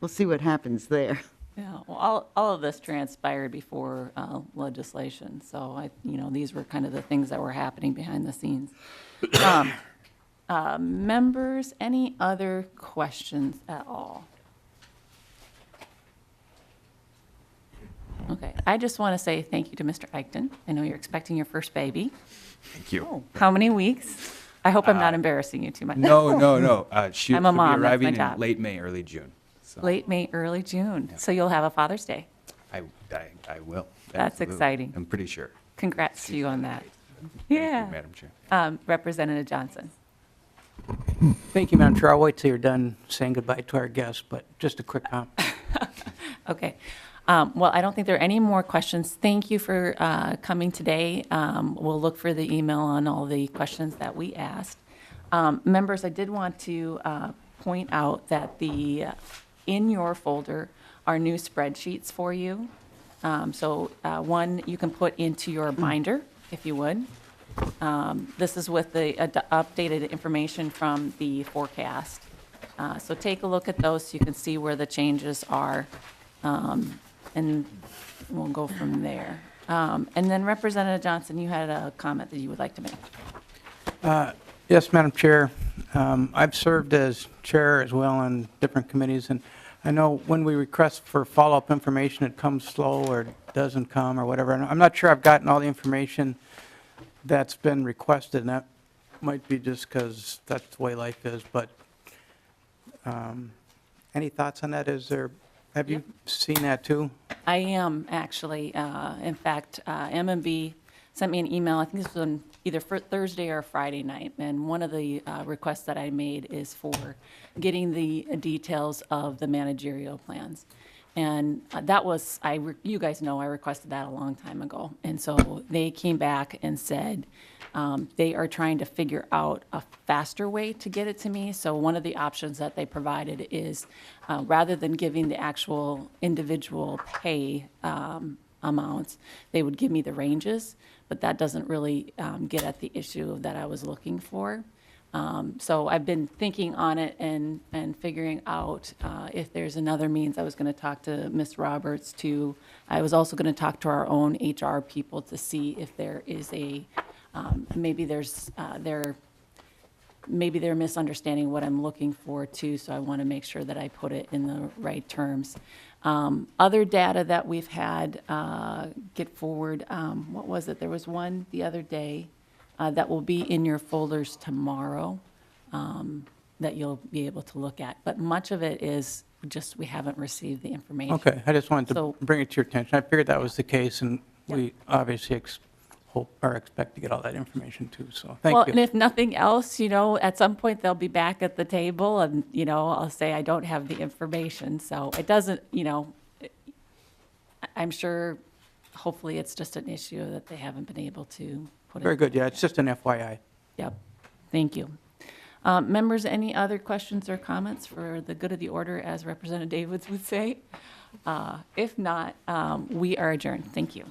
We'll see what happens there. Yeah, well, all of this transpired before legislation, so these were kind of the things that were happening behind the scenes. Members, any other questions at all? Okay, I just want to say thank you to Mr. Eichten. I know you're expecting your first baby. Thank you. Oh, how many weeks? I hope I'm not embarrassing you too much. No. She I'm a will mom, be that's arriving my in job. late May, early June. So Late May, early June. So you'll have a Father's Day. I will. That's Absolutely. exciting. I'm pretty sure. Congrats to you on that. Thank Yeah. you, Madam Chair. Representative Johnson. Thank you, Madam Chair. I'll wait till you're done saying goodbye to our guests, but just a quick comment. Okay. Well, I don't think there are any more questions. Thank you for coming today. We'll look for the email on all the questions that we asked. Members, I did want to point out that in your folder are new spreadsheets for you. One you can put into your binder, if you would. This is with the updated information from the forecast. So take a look at those so you can see where the changes are. And we'll go from there. And then Representative Johnson, you had a comment that you would like to make. Yes, Madam Chair. I've served as chair as well on different committees, and I know when we request for follow-up information, it comes slow or doesn't come or whatever. And I'm not sure I've gotten all the information that's been requested, and that might be just because that's the way life is, but any thoughts on that? Have you seen that too? I am, actually. In fact, MMB sent me an email, I think this was on either Thursday or Friday night, and one of the requests that I made is for getting the details of the managerial plans. And that was, you guys know, I requested that a long time ago. And so they came back and said they are trying to figure out a faster way to get it to me. So one of the options that they provided is rather than giving the actual individual pay amounts, they would give me the ranges, but that doesn't really get at the issue that I was looking for. So I've been thinking on it and figuring out if there's another means. I was going to talk to Ms. Roberts too. I was also going to talk to our own HR people to see if there is a, maybe they're misunderstanding what I'm looking for too, so I want to make sure that I put it in the right terms. Other data that we've had get forward, what was it? There was one the other day that will be in your folders tomorrow that you'll be able to look at. But much of it is just we haven't received the information. Okay, I just wanted to So- bring it to your attention. I figured that was the case, and we obviously hope or expect to get all that information too, so thank Well, and you. if nothing else, at some point they'll be back at the table and, I'll say I don't have the information. So it doesn't, I'm sure, hopefully it's just an issue that they haven't been able to put it. Very good, yeah, it's just an FYI. Yep, thank you. Members, any other questions or comments for the good of the order, as Representative Davids would say? If not, we are adjourned. Thank you.